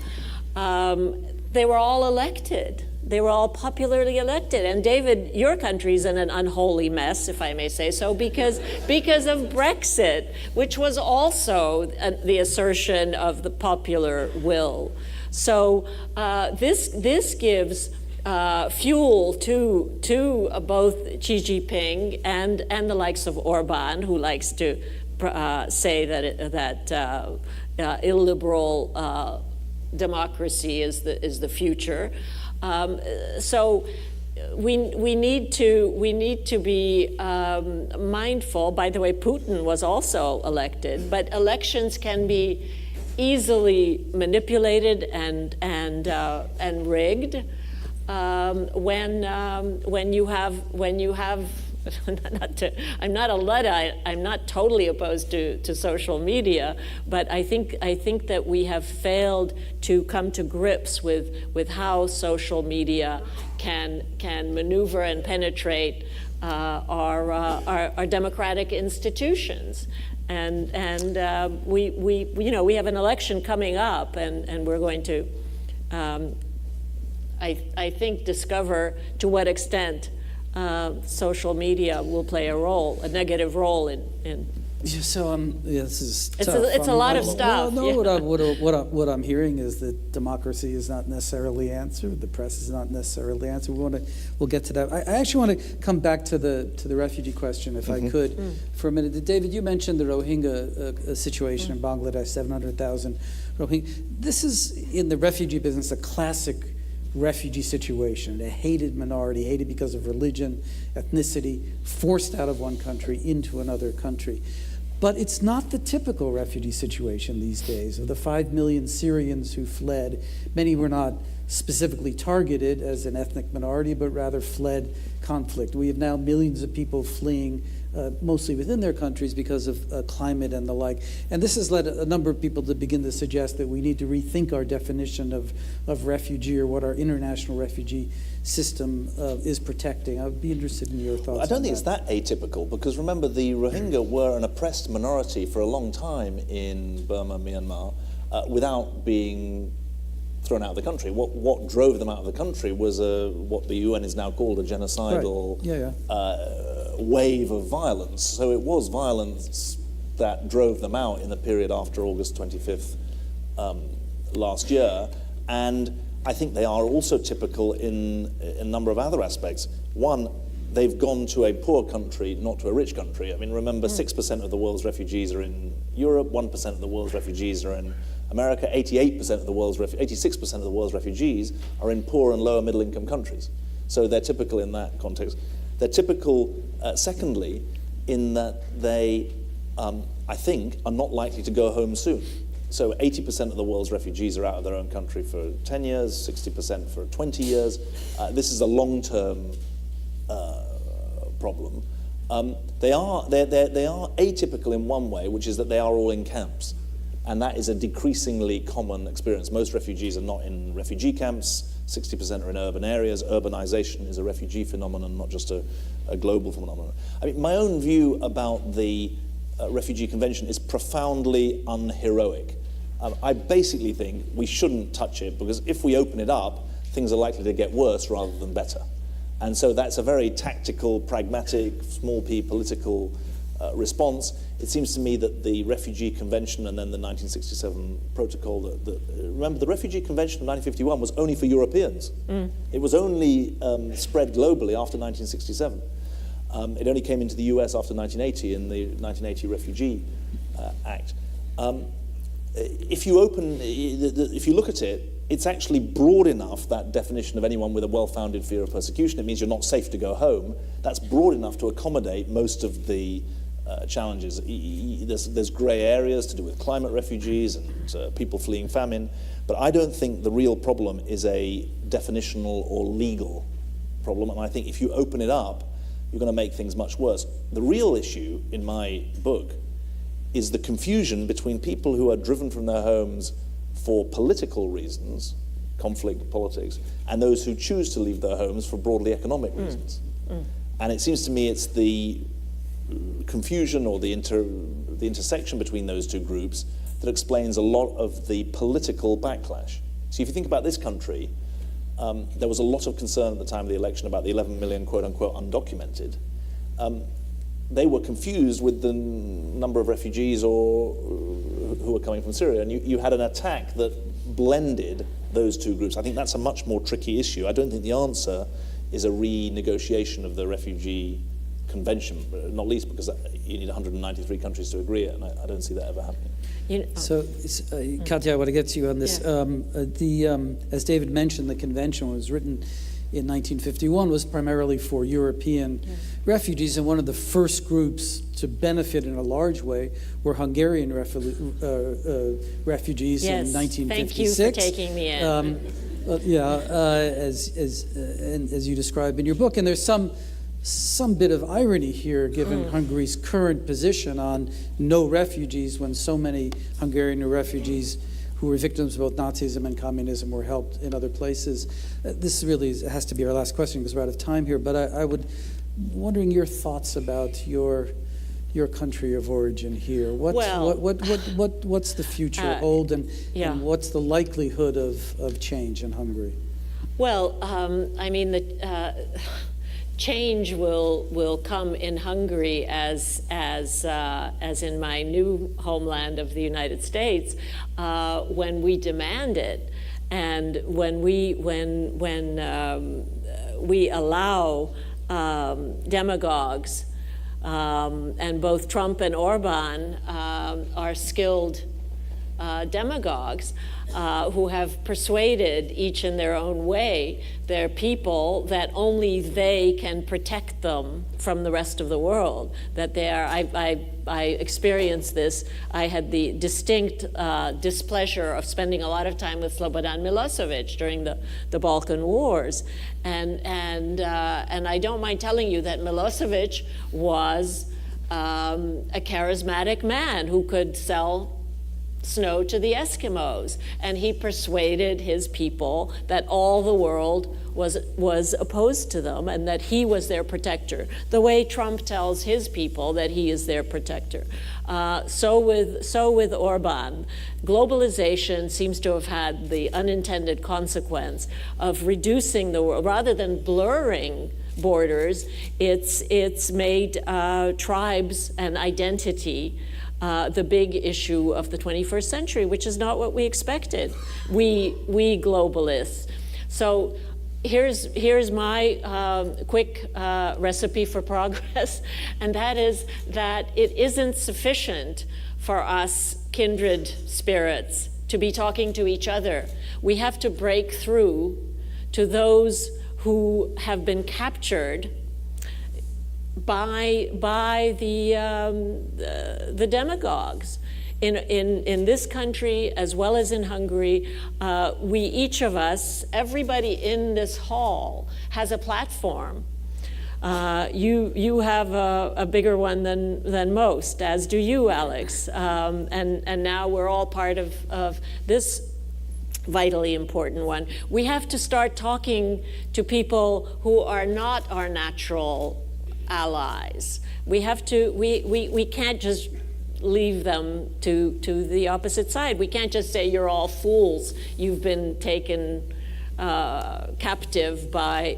They were all elected. They were all popularly elected. And David, your country's in an unholy mess, if I may say so, because of Brexit, which was also the assertion of the popular will. So this gives fuel to both Xi Jinping and the likes of Orban, who likes to say that illiberal democracy is the future. So we need to be mindful. By the way, Putin was also elected, but elections can be easily manipulated and rigged when you have. I'm not a Luddite. I'm not totally opposed to social media, but I think that we have failed to come to grips with how social media can maneuver and penetrate our democratic institutions. And we have an election coming up, and we're going to I think discover to what extent social media will play a negative role in. So this is It's tough. a lot of stuff. Well, no, what I'm hearing is that democracy is not necessarily answered. The press is not necessarily answered. We'll get to that. I actually want to come back to the refugee question, if I could, for a minute. David, you mentioned the Rohingya situation in Bangladesh, 700,000 Rohingya. This is in the refugee business a classic refugee situation, a hated minority, hated because of religion, ethnicity, forced out of one country into another country. But it's not the typical refugee situation these days. Of the 5 million Syrians who fled, many were not specifically targeted as an ethnic minority, but rather fled conflict. We have now millions of people fleeing, mostly within their countries, because of climate and the like. And this has led a number of people to begin to suggest that we need to rethink our definition of refugee, or what our international refugee system is protecting. I would be interested in your thoughts. I don't think it's that atypical, because remember, the Rohingya were an oppressed minority for a long time in Burma, Myanmar, without being thrown out of the country. What drove them out of the country was what the UN is now called a genocidal wave of violence. So it was violence that drove them out in the period after August 25th last year. And I think they are also typical in a number of other aspects. One, they've gone to a poor country, not to a rich country. I mean, remember, 6% of the world's refugees are in Europe, 1% of the world's refugees are in America, 86% of the world's refugees are in poor and lower middle income countries. So they're typical in that context. They're typical, secondly, in that they, I think, are not likely to go home soon. So 80% of the world's refugees are out of their own country for 10 years, 60% for 20 years. This is a long-term problem. They are atypical in one way, which is that they are all in camps. And that is a decreasingly common experience. Most refugees are not in refugee camps. 60% are in urban areas. Urbanization is a refugee phenomenon, not just a global phenomenon. I mean, my own view about the Refugee Convention is profoundly unheroic. I basically think we shouldn't touch it, because if we open it up, things are likely to get worse rather than better. And so that's a very tactical, pragmatic, small p political response. It seems to me that the Refugee Convention and then the 1967 protocol, remember, the Refugee Convention of 1951 was only for Europeans. It was only spread globally after 1967. It only came into the US after 1980 in the 1980 Refugee Act. If you look at it, it's actually broad enough, that definition of anyone with a well-founded fear of persecution. It means you're not safe to go home. That's broad enough to accommodate most of the challenges. There's grey areas to do with climate refugees and people fleeing famine, but I don't think the real problem is a definitional or legal problem, and I think if you open it up, you're going to make things much worse. The real issue in my book is the confusion between people who are driven from their homes for political reasons, conflict, politics, and those who choose to leave their homes for broadly economic reasons. And it seems to me it's the confusion or the intersection between those two groups that explains a lot of the political backlash. So if you think about this country, there was a lot of concern at the time of the election about the 11 million quote-unquote undocumented. They were confused with the number of refugees who were coming from Syria, and you had an attack that blended those two groups. I think that's a much more tricky issue. I don't think the answer is a renegotiation of the Refugee Convention, not least because you need 193 countries to agree it, and I don't see that ever happening. So, Katya, I want to get to you on this. As David mentioned, the convention was written in 1951, was primarily for European refugees, and one of the first groups to benefit in a large way were Hungarian refugees in 1956. Thank you for taking me in. As you describe in your book, and there's some bit of irony here, given Hungary's current position on no refugees, when so many Hungarian refugees who were victims of both Nazism and communism were helped in other places. This really has to be our last question because we're out of time here, but I would wondering your thoughts about your country of origin here. What's the future hold, and what's the likelihood of change in Hungary? Well, I mean, change will come in Hungary as in my new homeland of the United States, when we demand it, and when we allow demagogues, and both Trump and Orban are skilled demagogues who have persuaded, each in their own way, their people that only they can protect them from the rest of the world. That they are, I experienced this. I had the distinct displeasure of spending a lot of time with Slobodan Milosevic during the Balkan Wars, and I don't mind telling you that Milosevic was a charismatic man who could sell snow to the Eskimos, and he persuaded his people that all the world was opposed to them and that he was their protector, the way Trump tells his people that he is their protector. So with Orban. Globalization seems to have had the unintended consequence of reducing the world, rather than blurring borders, it's made tribes and identity the big issue of the 21st century, which is not what we expected, we globalists. So here's my quick recipe for progress, and that is that it isn't sufficient for us kindred spirits to be talking to each other. We have to break through to those who have been captured by the demagogues. In this country, as well as in Hungary, we, each of us, everybody in this hall has a platform. You have a bigger one than most, as do you, Alex. And now we're all part of this vitally important one. We have to start talking to people who are not our natural allies. We have to. We can't just leave them to the opposite side. We can't just say you're all fools. You've been taken captive by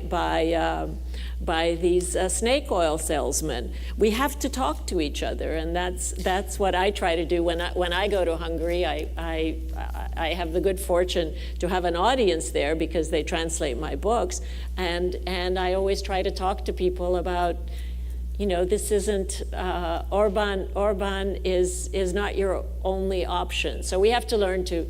these snake oil salesmen. We have to talk to each other, and that's what I try to do when I go to Hungary. I have the good fortune to have an audience there because they translate my books, and I always try to talk to people about, this isn't Orban is not your only option. So we have to learn to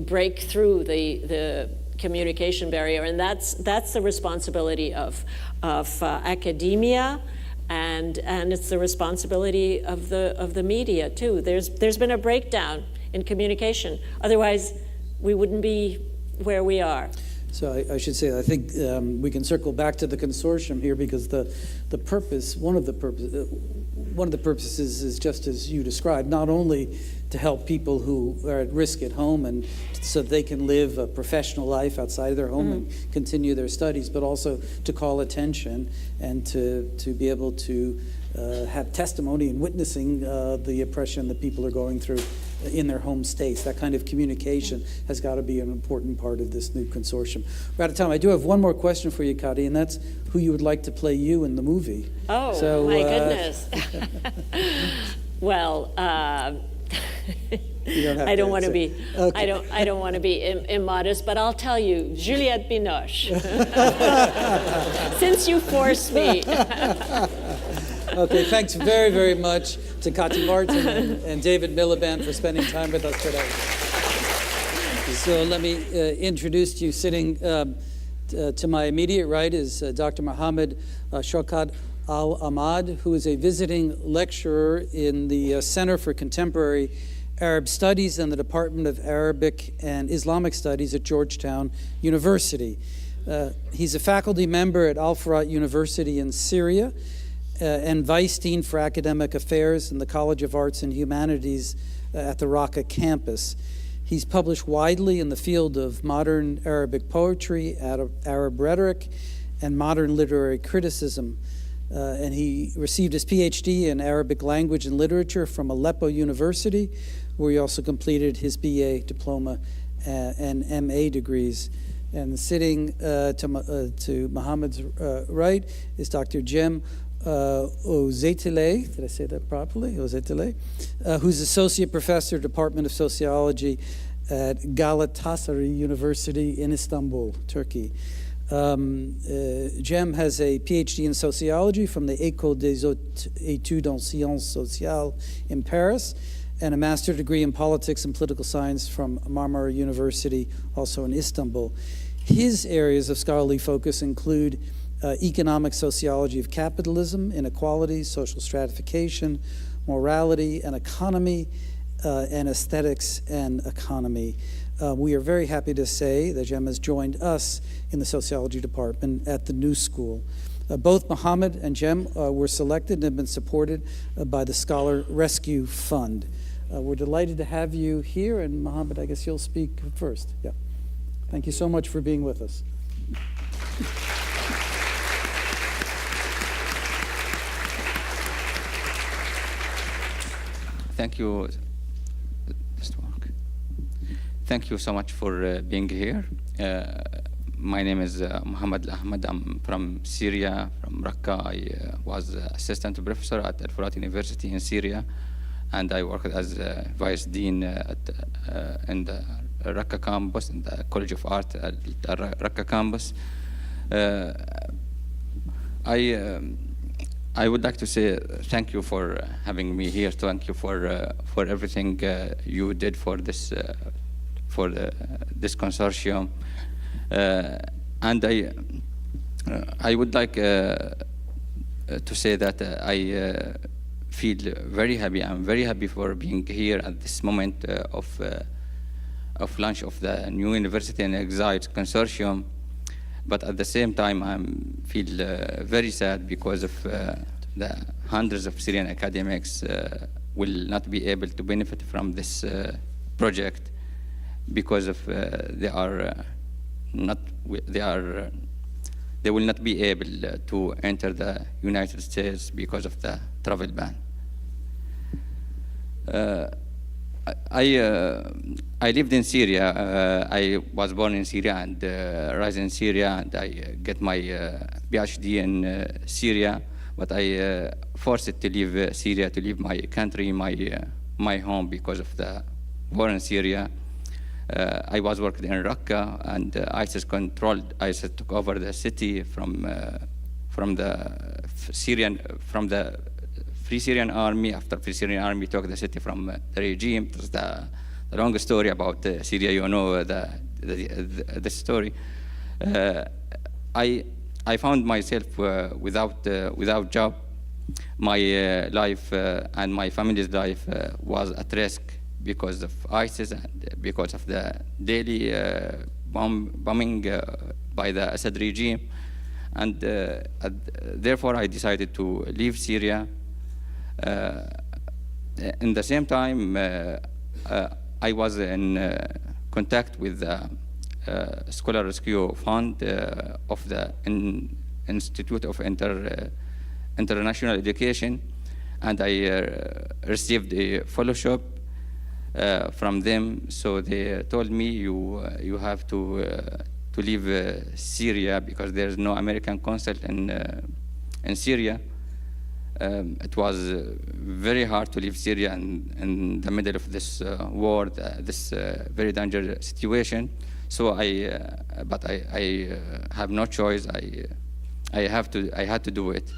break through the communication barrier, and that's the responsibility of academia, and it's the responsibility of the media too. There's been a breakdown in communication. Otherwise, we wouldn't be where we are. So I should say, I think we can circle back to the consortium here, because the purpose, one of the purposes is just as you described, not only to help people who are at risk at home and so they can live a professional life outside of their home and continue their studies, but also to call attention and to be able to have testimony and witnessing the oppression that people are going through in their home states. That kind of communication has got to be an important part of this new consortium. We're out of time. I do have one more question for you, Kati, and that's who you would like to play you in the movie. Oh, so, my goodness. Well, I don't want to be. Okay. I don't want to be immodest, but I'll tell you, Juliette Binoche. Since you forced me. Okay, thanks very, very much to Kati Martin and David Miliband for spending time with us today. So let me introduce to you, sitting to my immediate right is Dr. Mohammed Shaukat Al-Ahmad, who is a visiting lecturer in the Center for Contemporary Arab Studies and the Department of Arabic and Islamic Studies at Georgetown University. He's a faculty member at Al-Farat University in Syria, and Vice Dean for Academic Affairs in the College of Arts and Humanities at the Raqqa campus. He's published widely in the field of modern Arabic poetry, Arab rhetoric, and modern literary criticism. And he received his PhD in Arabic language and literature from Aleppo University, where he also completed his BA diploma and MA degrees. And sitting to Mohammed's right is Dr. Jem Özetile, did I say that properly? Özetile, who's Associate Professor, Department of Sociology at Galatasaray University in Istanbul, Turkey. Jem has a PhD in sociology from the École des Études en Sciences Sociales in Paris, and a master's degree in politics and political science from Marmara University, also in Istanbul. His areas of scholarly focus include economic sociology of capitalism, inequality, social stratification, morality and economy, and aesthetics and economy. We are very happy to say that Jem has joined us in the sociology department at the New School. Both Mohammed and Jem were selected and have been supported by the Scholar Rescue Fund. We're delighted to have you here, and Mohammed, I guess you'll speak first. Yeah. Thank you so much for being with us. Thank you. Thank you so much for being here. My name is Mohammed Ahmed. I'm from Syria, from Raqqa. I was assistant professor at Al Furat University in Syria, and I worked as vice dean in the Raqqa campus, in the College of Art at the Raqqa campus. I would like to say thank you for having me here. Thank you for everything you did for this this consortium. And I would like to say that I feel very happy. I'm very happy for being here at this moment of launch of the new university and Exile Consortium. But at the same time, I feel very sad because of the hundreds of Syrian academics will not be able to benefit from this project because of they will not be able to enter the United States because of the travel ban. I lived in Syria. I was born in Syria and raised in Syria, and I get my PhD in Syria. But I forced to leave Syria, to leave my country, my home, because of the war in Syria. I was working in Raqqa, and ISIS took over the city from the Free Syrian Army. After Free Syrian Army took the city from the regime. It was the long story about Syria. You know the story. I found myself without job. My life and my family's life was at risk because of ISIS and because of the daily bombing by the Assad regime. And therefore, I decided to leave Syria. In the same time, I was in contact with the Scholar Rescue Fund of the Institute of International Education, and I received a fellowship from them. So they told me you have to leave Syria because there's no American consul in Syria. It was very hard to leave Syria in the middle of this war, this very dangerous situation. So I have no choice. I had to do it.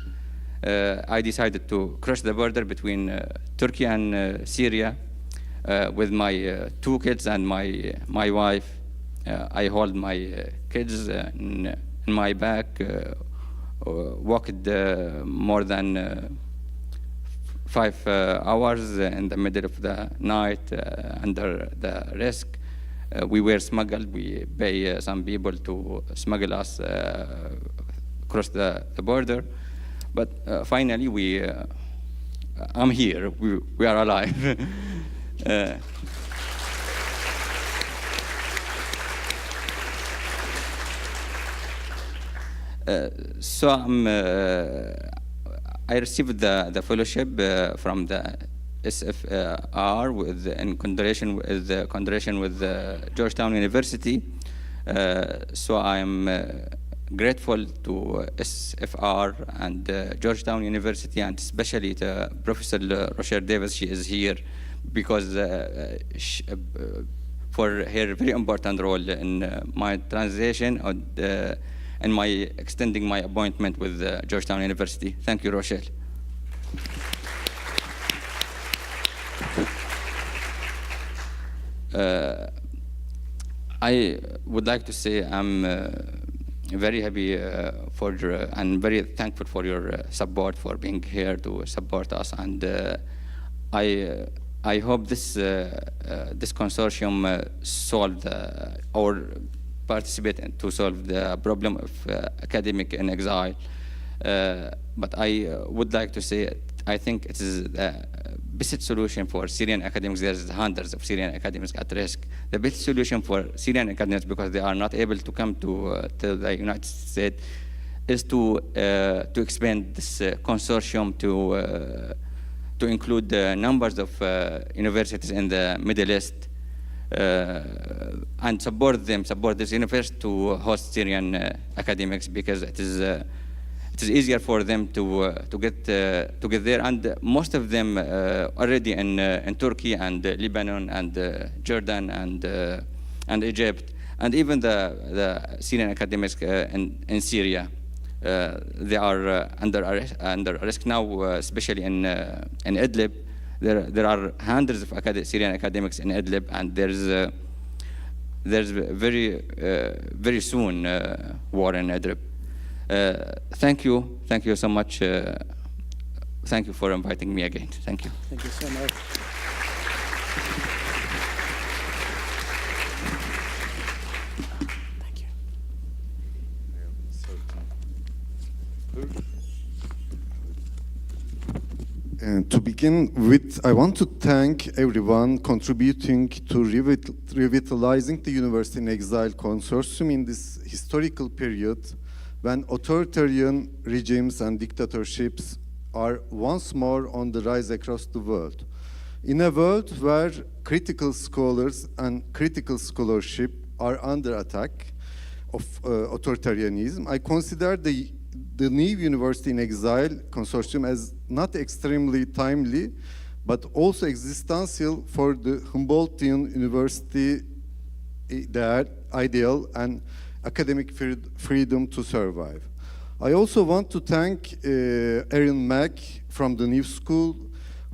I decided to cross the border between Turkey and Syria with my 2 kids and my wife. I hold my kids in my back. Walked more than 5 hours in the middle of the night under the risk. We were smuggled. We pay some people to smuggle us across the border. But finally, I'm here. We are alive. So I received the fellowship from the SFR in conjunction with Georgetown University. So I'm grateful to SFR and Georgetown University, and especially to Professor Rochelle Davis. She is here because for her very important role in my transition and my extending my appointment with Georgetown University. Thank you, Rochelle. I would like to say I'm very happy and very thankful for your support, for being here to support us, and I hope this consortium solve or participate to solve the problem of academic in exile. But I would like to say I think it is the best solution for Syrian academics. There's hundreds of Syrian academics at risk. The best solution for Syrian academics, because they are not able to come to the United States, is to expand this consortium to include numbers of universities in the Middle East and support this university to host Syrian academics, because it is easier for them to get there, and most of them already in Turkey and Lebanon and Jordan and Egypt, and even the Syrian academics in Syria. They are under arrest now, especially in Idlib. There are hundreds of Syrian academics in Idlib, and there's very soon war in Idlib. Thank you so much. Thank you for inviting me again. Thank you. Thank you so much. Thank you. And to begin with, I want to thank everyone contributing to revitalizing the University in Exile Consortium in this historical period when authoritarian regimes and dictatorships are once more on the rise across the world. In a world where critical scholars and critical scholarship are under attack of authoritarianism, I consider the new University in Exile Consortium as not extremely timely, but also existential for the Humboldtian University, their ideal and academic freedom to survive. I also want to thank Erin Mack from the New School,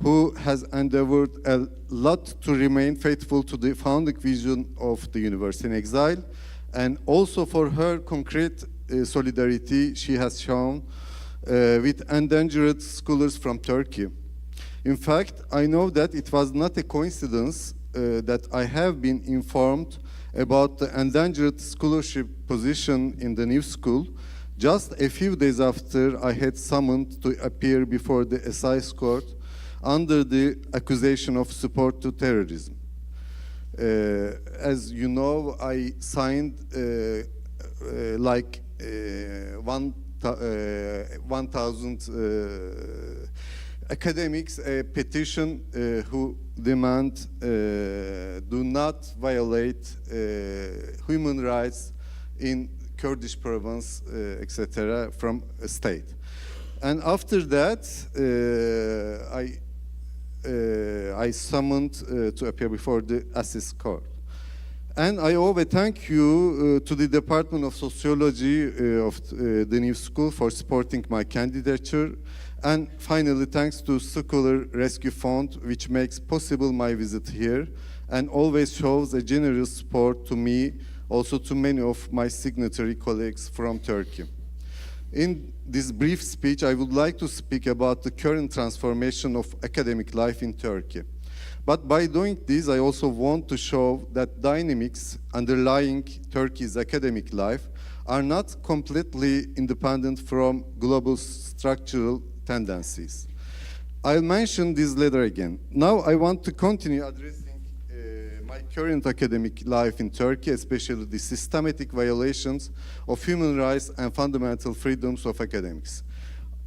who has endeavored a lot to remain faithful to the founding vision of the University in Exile, and also for her concrete solidarity she has shown with endangered scholars from Turkey. In fact, I know that it was not a coincidence that I have been informed about the endangered scholarship position in the New School just a few days after I had summoned to appear before the Assize Court under the accusation of support to terrorism. As you know, I signed 1,000 academics a petition who demand do not violate human rights in Kurdish province, etc., from a state. And after that, I summoned to appear before the Assize Court. And I owe a thank you to the Department of Sociology of the New School for supporting my candidature. And finally, thanks to Scholar Rescue Fund, which makes possible my visit here and always shows a generous support to me, also to many of my signatory colleagues from Turkey. In this brief speech, I would like to speak about the current transformation of academic life in Turkey. But by doing this, I also want to show that dynamics underlying Turkey's academic life are not completely independent from global structural tendencies. I'll mention this later again. Now I want to continue addressing my current academic life in Turkey, especially the systematic violations of human rights and fundamental freedoms of academics.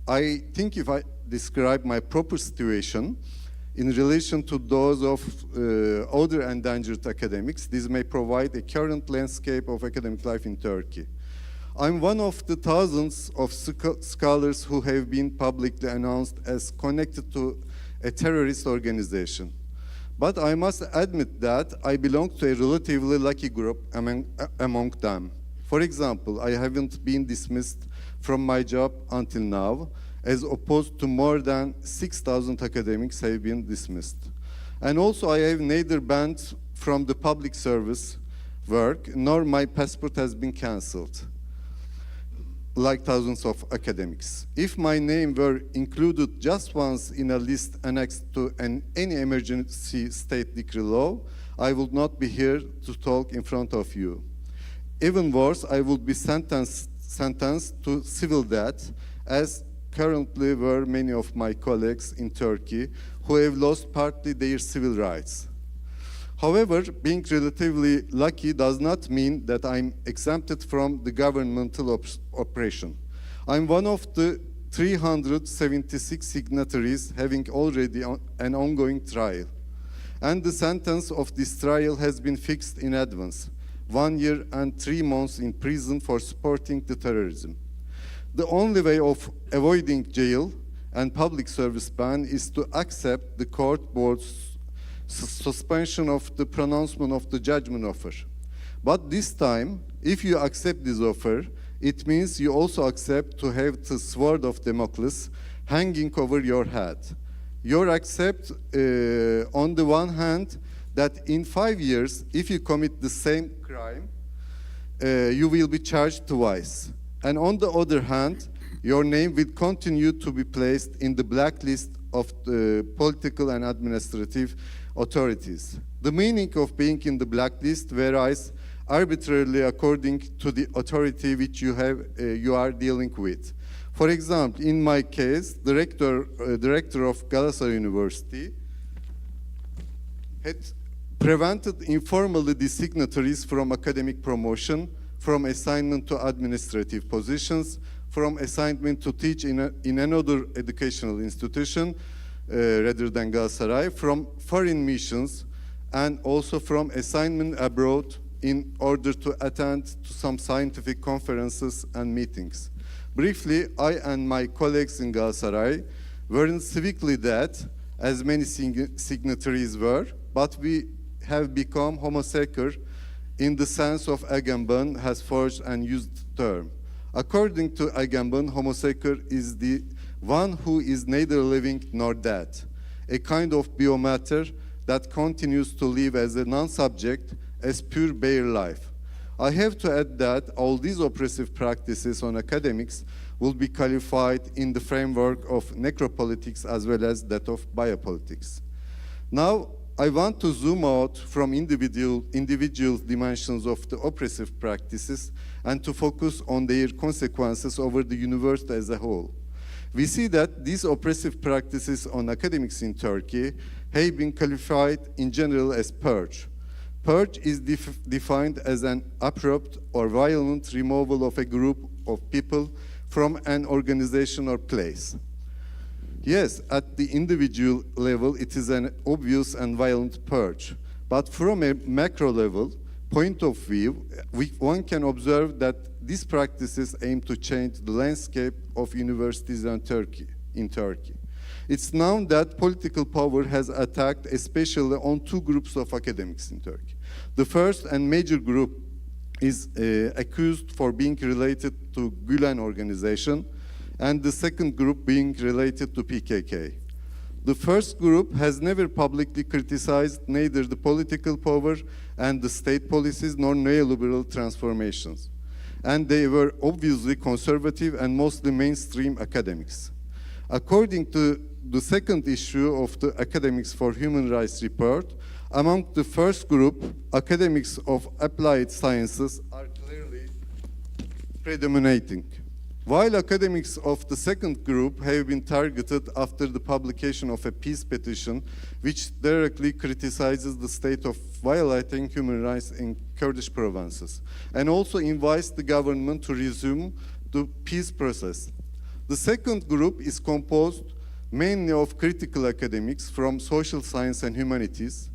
I think if I describe my proper situation in relation to those of other endangered academics, this may provide a current landscape of academic life in Turkey. I'm one of the thousands of scholars who have been publicly announced as connected to a terrorist organization. But I must admit that I belong to a relatively lucky group among them. For example, I haven't been dismissed from my job until now, as opposed to more than 6,000 academics have been dismissed. And also I have neither banned from the public service work, nor my passport has been cancelled, like thousands of academics. If my name were included just once in a list annexed to any emergency state decree law, I would not be here to talk in front of you. Even worse, I would be sentenced to civil death, as currently were many of my colleagues in Turkey who have lost partly their civil rights. However, being relatively lucky does not mean that I'm exempted from the governmental oppression. I'm one of the 376 signatories having already an ongoing trial. And the sentence of this trial has been fixed in advance, 1 year and 3 months in prison for supporting the terrorism. The only way of avoiding jail and public service ban is to accept the court board's suspension of the pronouncement of the judgment offer. But this time, if you accept this offer, it means you also accept to have the sword of Damocles hanging over your head. You accept, on the one hand, that in 5 years, if you commit the same crime, you will be charged twice. And on the other hand, your name will continue to be placed in the blacklist of the political and administrative authorities. The meaning of being in the blacklist varies arbitrarily according to the authority which you are dealing with. For example, in my case, the rector of Galatasaray University had prevented informally the signatories from academic promotion, from assignment to administrative positions, from assignment to teach in another educational institution rather than Galatasaray, from foreign missions, and also from assignment abroad in order to attend to some scientific conferences and meetings. Briefly, I and my colleagues in Galatasaray weren't civically dead, as many signatories were, but we have become homosexual in the sense of Agamben has forged and used the term. According to Agamben, homosexual is the one who is neither living nor dead, a kind of biomatter that continues to live as a non-subject, as pure bare life. I have to add that all these oppressive practices on academics will be qualified in the framework of necropolitics as well as that of biopolitics. Now, I want to zoom out from individual dimensions of the oppressive practices and to focus on their consequences over the university as a whole. We see that these oppressive practices on academics in Turkey have been qualified in general as purge. Purge is defined as an abrupt or violent removal of a group of people from an organization or place. Yes, at the individual level, it is an obvious and violent purge. But from a macro level point of view, one can observe that these practices aim to change the landscape of universities in Turkey. It's known that political power has attacked especially on two groups of academics in Turkey. The first and major group is accused for being related to Gülen organization, and the second group being related to PKK. The first group has never publicly criticized neither the political power and the state policies nor neoliberal transformations. And they were obviously conservative and mostly mainstream academics. According to the second issue of the Academics for Human Rights report, among the first group, academics of applied sciences are clearly predominating, while academics of the second group have been targeted after the publication of a peace petition which directly criticizes the state of violating human rights in Kurdish provinces and also invites the government to resume the peace process. The second group is composed mainly of critical academics from social science and humanities,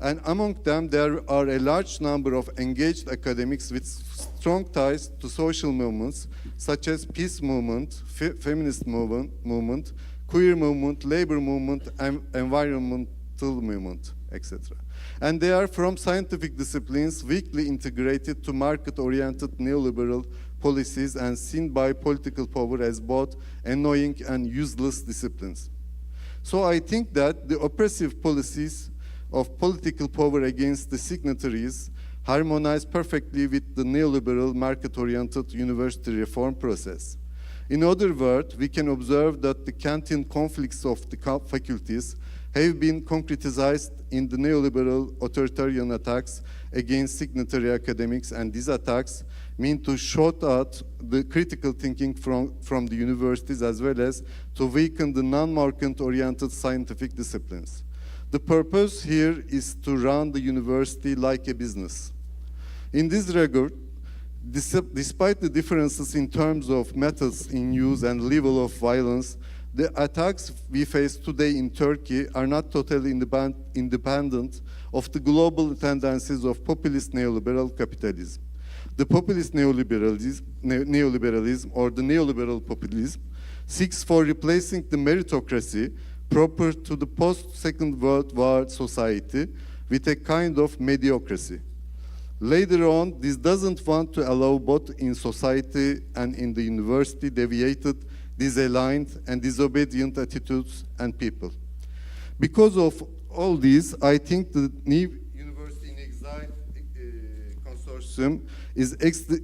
and among them there are a large number of engaged academics with strong ties to social movements such as peace movement, feminist movement, queer movement, labor movement, and environmental movement, etc. And they are from scientific disciplines weakly integrated to market-oriented neoliberal policies and seen by political power as both annoying and useless disciplines. So I think that the oppressive policies of political power against the signatories harmonize perfectly with the neoliberal market-oriented university reform process. In other words, we can observe that the canteen conflicts of the faculties have been concretized in the neoliberal authoritarian attacks against signatory academics, and these attacks mean to shut out the critical thinking from the universities, as well as to weaken the non-market-oriented scientific disciplines. The purpose here is to run the university like a business. In this regard, despite the differences in terms of methods in use and level of violence, the attacks we face today in Turkey are not totally independent of the global tendencies of populist neoliberal capitalism. The populist neoliberalism or the neoliberal populism seeks for replacing the meritocracy proper to the post-Second World War society with a kind of mediocrity. Later on, this doesn't want to allow both in society and in the university deviated, disaligned, and disobedient attitudes and people. Because of all this, I think the new University in Exile Consortium is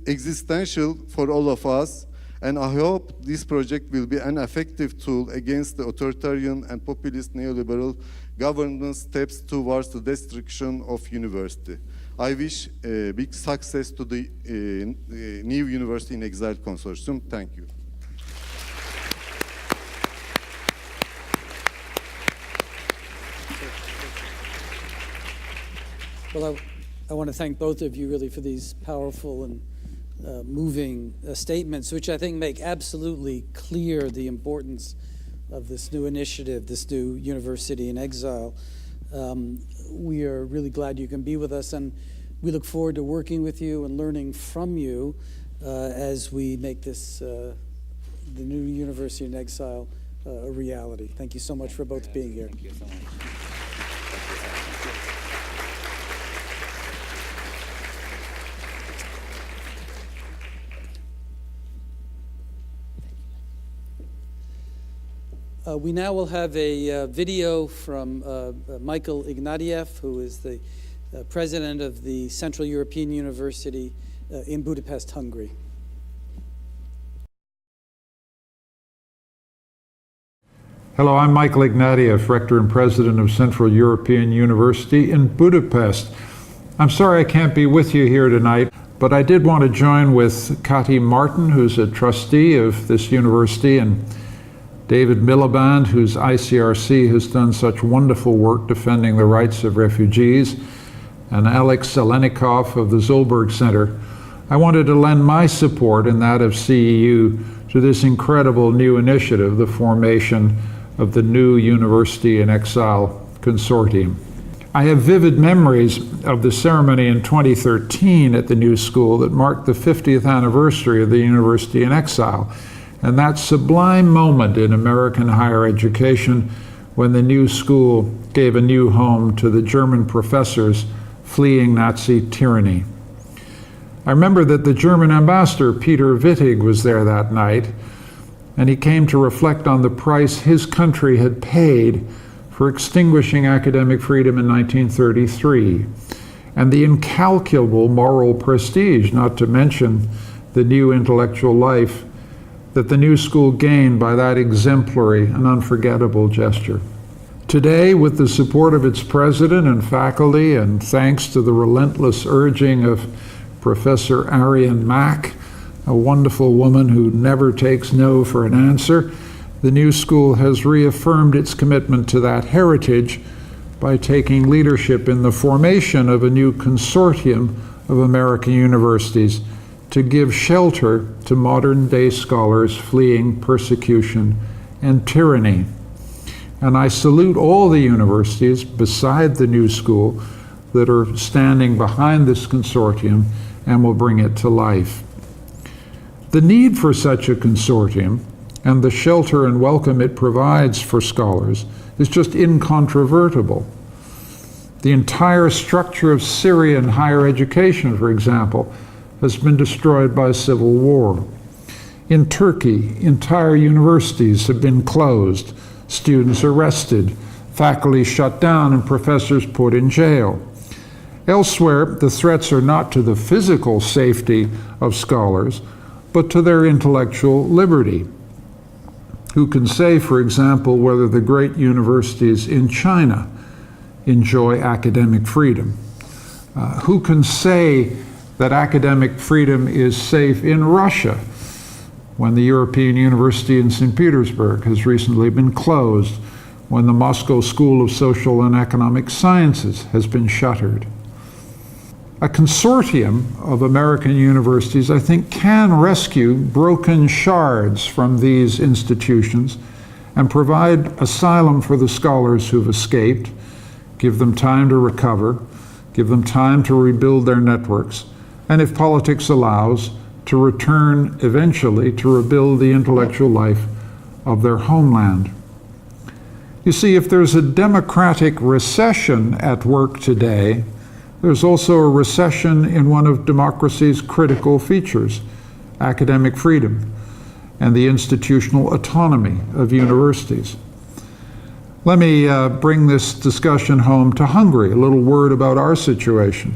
existential for all of us, and I hope this project will be an effective tool against the authoritarian and populist neoliberal governance steps towards the destruction of university. I wish big success to the new University in Exile Consortium. Thank you. Well, I want to thank both of you really for these powerful and moving statements, which I think make absolutely clear the importance of this new initiative, this new University in Exile. We are really glad you can be with us, and we look forward to working with you and learning from you as we make this, the new University in Exile, a reality. Thank you so much for both being here. Thank you so much. We now will have a video from Michael Ignatieff, who is the president of the Central European University in Budapest, Hungary. Hello, I'm Michael Ignatieff, rector and president of Central European University in Budapest. I'm sorry I can't be with you here tonight, but I did want to join with Kati Martin, who's a trustee of this university, and David Miliband, whose ICRC has done such wonderful work defending the rights of refugees, and Alex Selenikov of the Zolberg Center. I wanted to lend my support and that of CEU to this incredible new initiative, the formation of the new University in Exile Consortium. I have vivid memories of the ceremony in 2013 at the new school that marked the 50th anniversary of the University in Exile, and that sublime moment in American higher education when the new school gave a new home to the German professors fleeing Nazi tyranny. I remember that the German ambassador, Peter Wittig, was there that night, and he came to reflect on the price his country had paid for extinguishing academic freedom in 1933, and the incalculable moral prestige, not to mention the new intellectual life that the new school gained by that exemplary and unforgettable gesture. Today, with the support of its president and faculty, and thanks to the relentless urging of Professor Ariane Mack, a wonderful woman who never takes no for an answer, the new school has reaffirmed its commitment to that heritage by taking leadership in the formation of a new consortium of American universities to give shelter to modern-day scholars fleeing persecution and tyranny. And I salute all the universities beside the new school that are standing behind this consortium and will bring it to life. The need for such a consortium and the shelter and welcome it provides for scholars is just incontrovertible. The entire structure of Syrian higher education, for example, has been destroyed by civil war. In Turkey, entire universities have been closed, students arrested, faculty shut down and professors put in jail. Elsewhere, the threats are not to the physical safety of scholars, but to their intellectual liberty. Who can say, for example, whether the great universities in China enjoy academic freedom? Who can say that academic freedom is safe in Russia when the European University in St. Petersburg has recently been closed, when the Moscow School of Social and Economic Sciences has been shuttered? A consortium of American universities, I think, can rescue broken shards from these institutions and provide asylum for the scholars who've escaped, give them time to recover, give them time to rebuild their networks, and if politics allows, to return eventually to rebuild the intellectual life of their homeland. You see, if there's a democratic recession at work today, there's also a recession in one of democracy's critical features, academic freedom and the institutional autonomy of universities. Let me bring this discussion home to Hungary, a little word about our situation.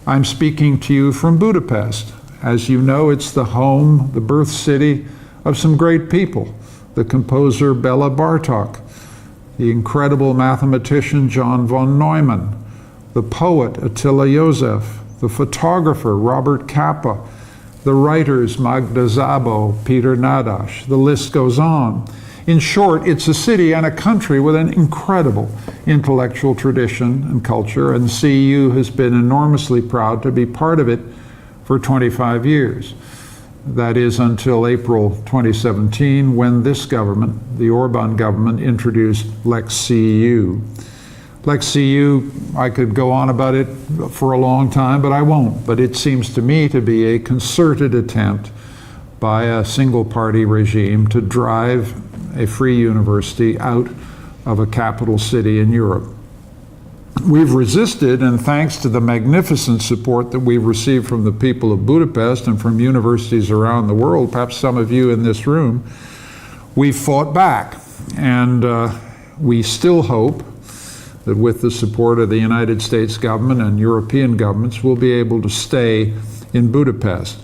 I'm speaking to you from Budapest. As you know, it's the home, the birth city of some great people, the composer Bela Bartok, the incredible mathematician John von Neumann, the poet Attila József, the photographer Robert Capa, the writers Magda Szabo, Peter Nadash, the list goes on. In short, it's a city and a country with an incredible intellectual tradition and culture, and CEU has been enormously proud to be part of it for 25 years. That is until April 2017, when this government, the Orban government, introduced Lex CEU. Lex CEU, I could go on about it for a long time, but I won't. But it seems to me to be a concerted attempt by a single-party regime to drive a free university out of a capital city in Europe. We've resisted, and thanks to the magnificent support that we've received from the people of Budapest and from universities around the world, perhaps some of you in this room, we've fought back. And we still hope that with the support of the United States government and European governments, we'll be able to stay in Budapest.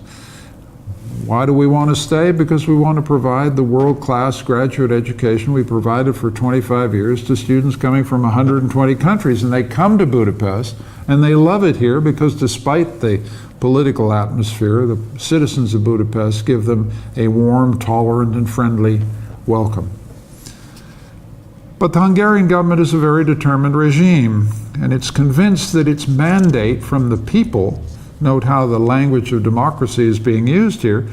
Why do we want to stay? Because we want to provide the world-class graduate education we provided for 25 years to students coming from 120 countries. And they come to Budapest, and they love it here because despite the political atmosphere, the citizens of Budapest give them a warm, tolerant, and friendly welcome. But the Hungarian government is a very determined regime, and it's convinced that its mandate from the people, note how the language of democracy is being used here,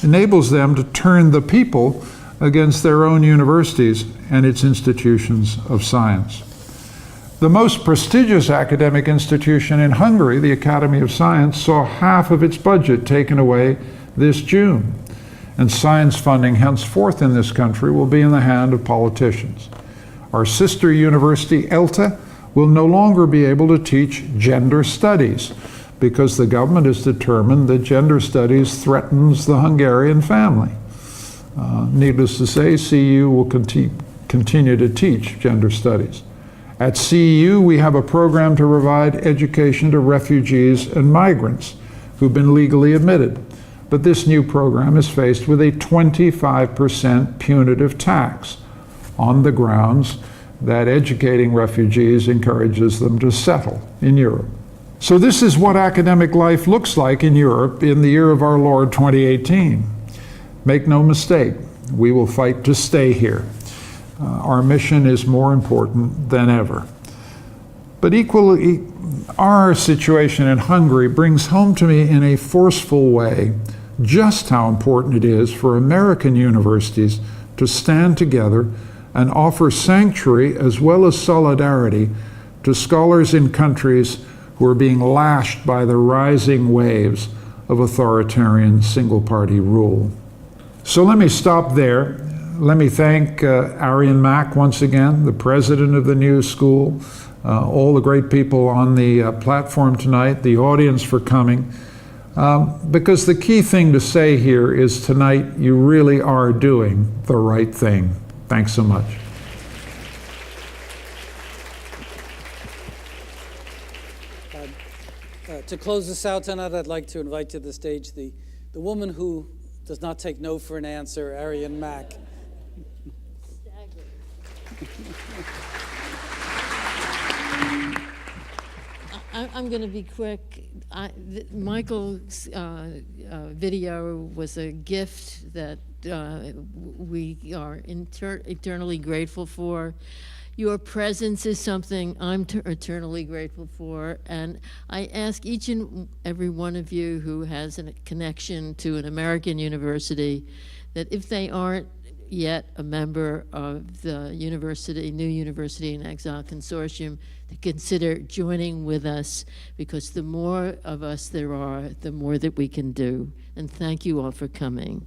enables them to turn the people against their own universities and its institutions of science. The most prestigious academic institution in Hungary, the Academy of Science, saw half of its budget taken away this June, and science funding henceforth in this country will be in the hand of politicians. Our sister university, ELTE, will no longer be able to teach gender studies because the government has determined that gender studies threatens the Hungarian family. Needless to say, CEU will continue to teach gender studies. At CEU, we have a program to provide education to refugees and migrants who've been legally admitted. But this new program is faced with a 25% punitive tax on the grounds that educating refugees encourages them to settle in Europe. So this is what academic life looks like in Europe in the year of our Lord 2018. Make no mistake, we will fight to stay here. Our mission is more important than ever. But equally, our situation in Hungary brings home to me in a forceful way just how important it is for American universities to stand together and offer sanctuary as well as solidarity to scholars in countries who are being lashed by the rising waves of authoritarian single-party rule. So let me stop there. Let me thank Aryan Mack once again, the president of the new school, all the great people on the platform tonight, the audience for coming, because the key thing to say here is tonight you really are doing the right thing. Thanks so much. To close this out tonight, I'd like to invite to the stage the woman who does not take no for an answer, Arian Mack. I'm going to be quick. Michael's video was a gift that we are eternally grateful for. Your presence is something I'm eternally grateful for, and I ask each and every one of you who has a connection to an American university that if they aren't yet a member of the New University in Exile Consortium, to consider joining with us, because the more of us there are, the more that we can do. And thank you all for coming.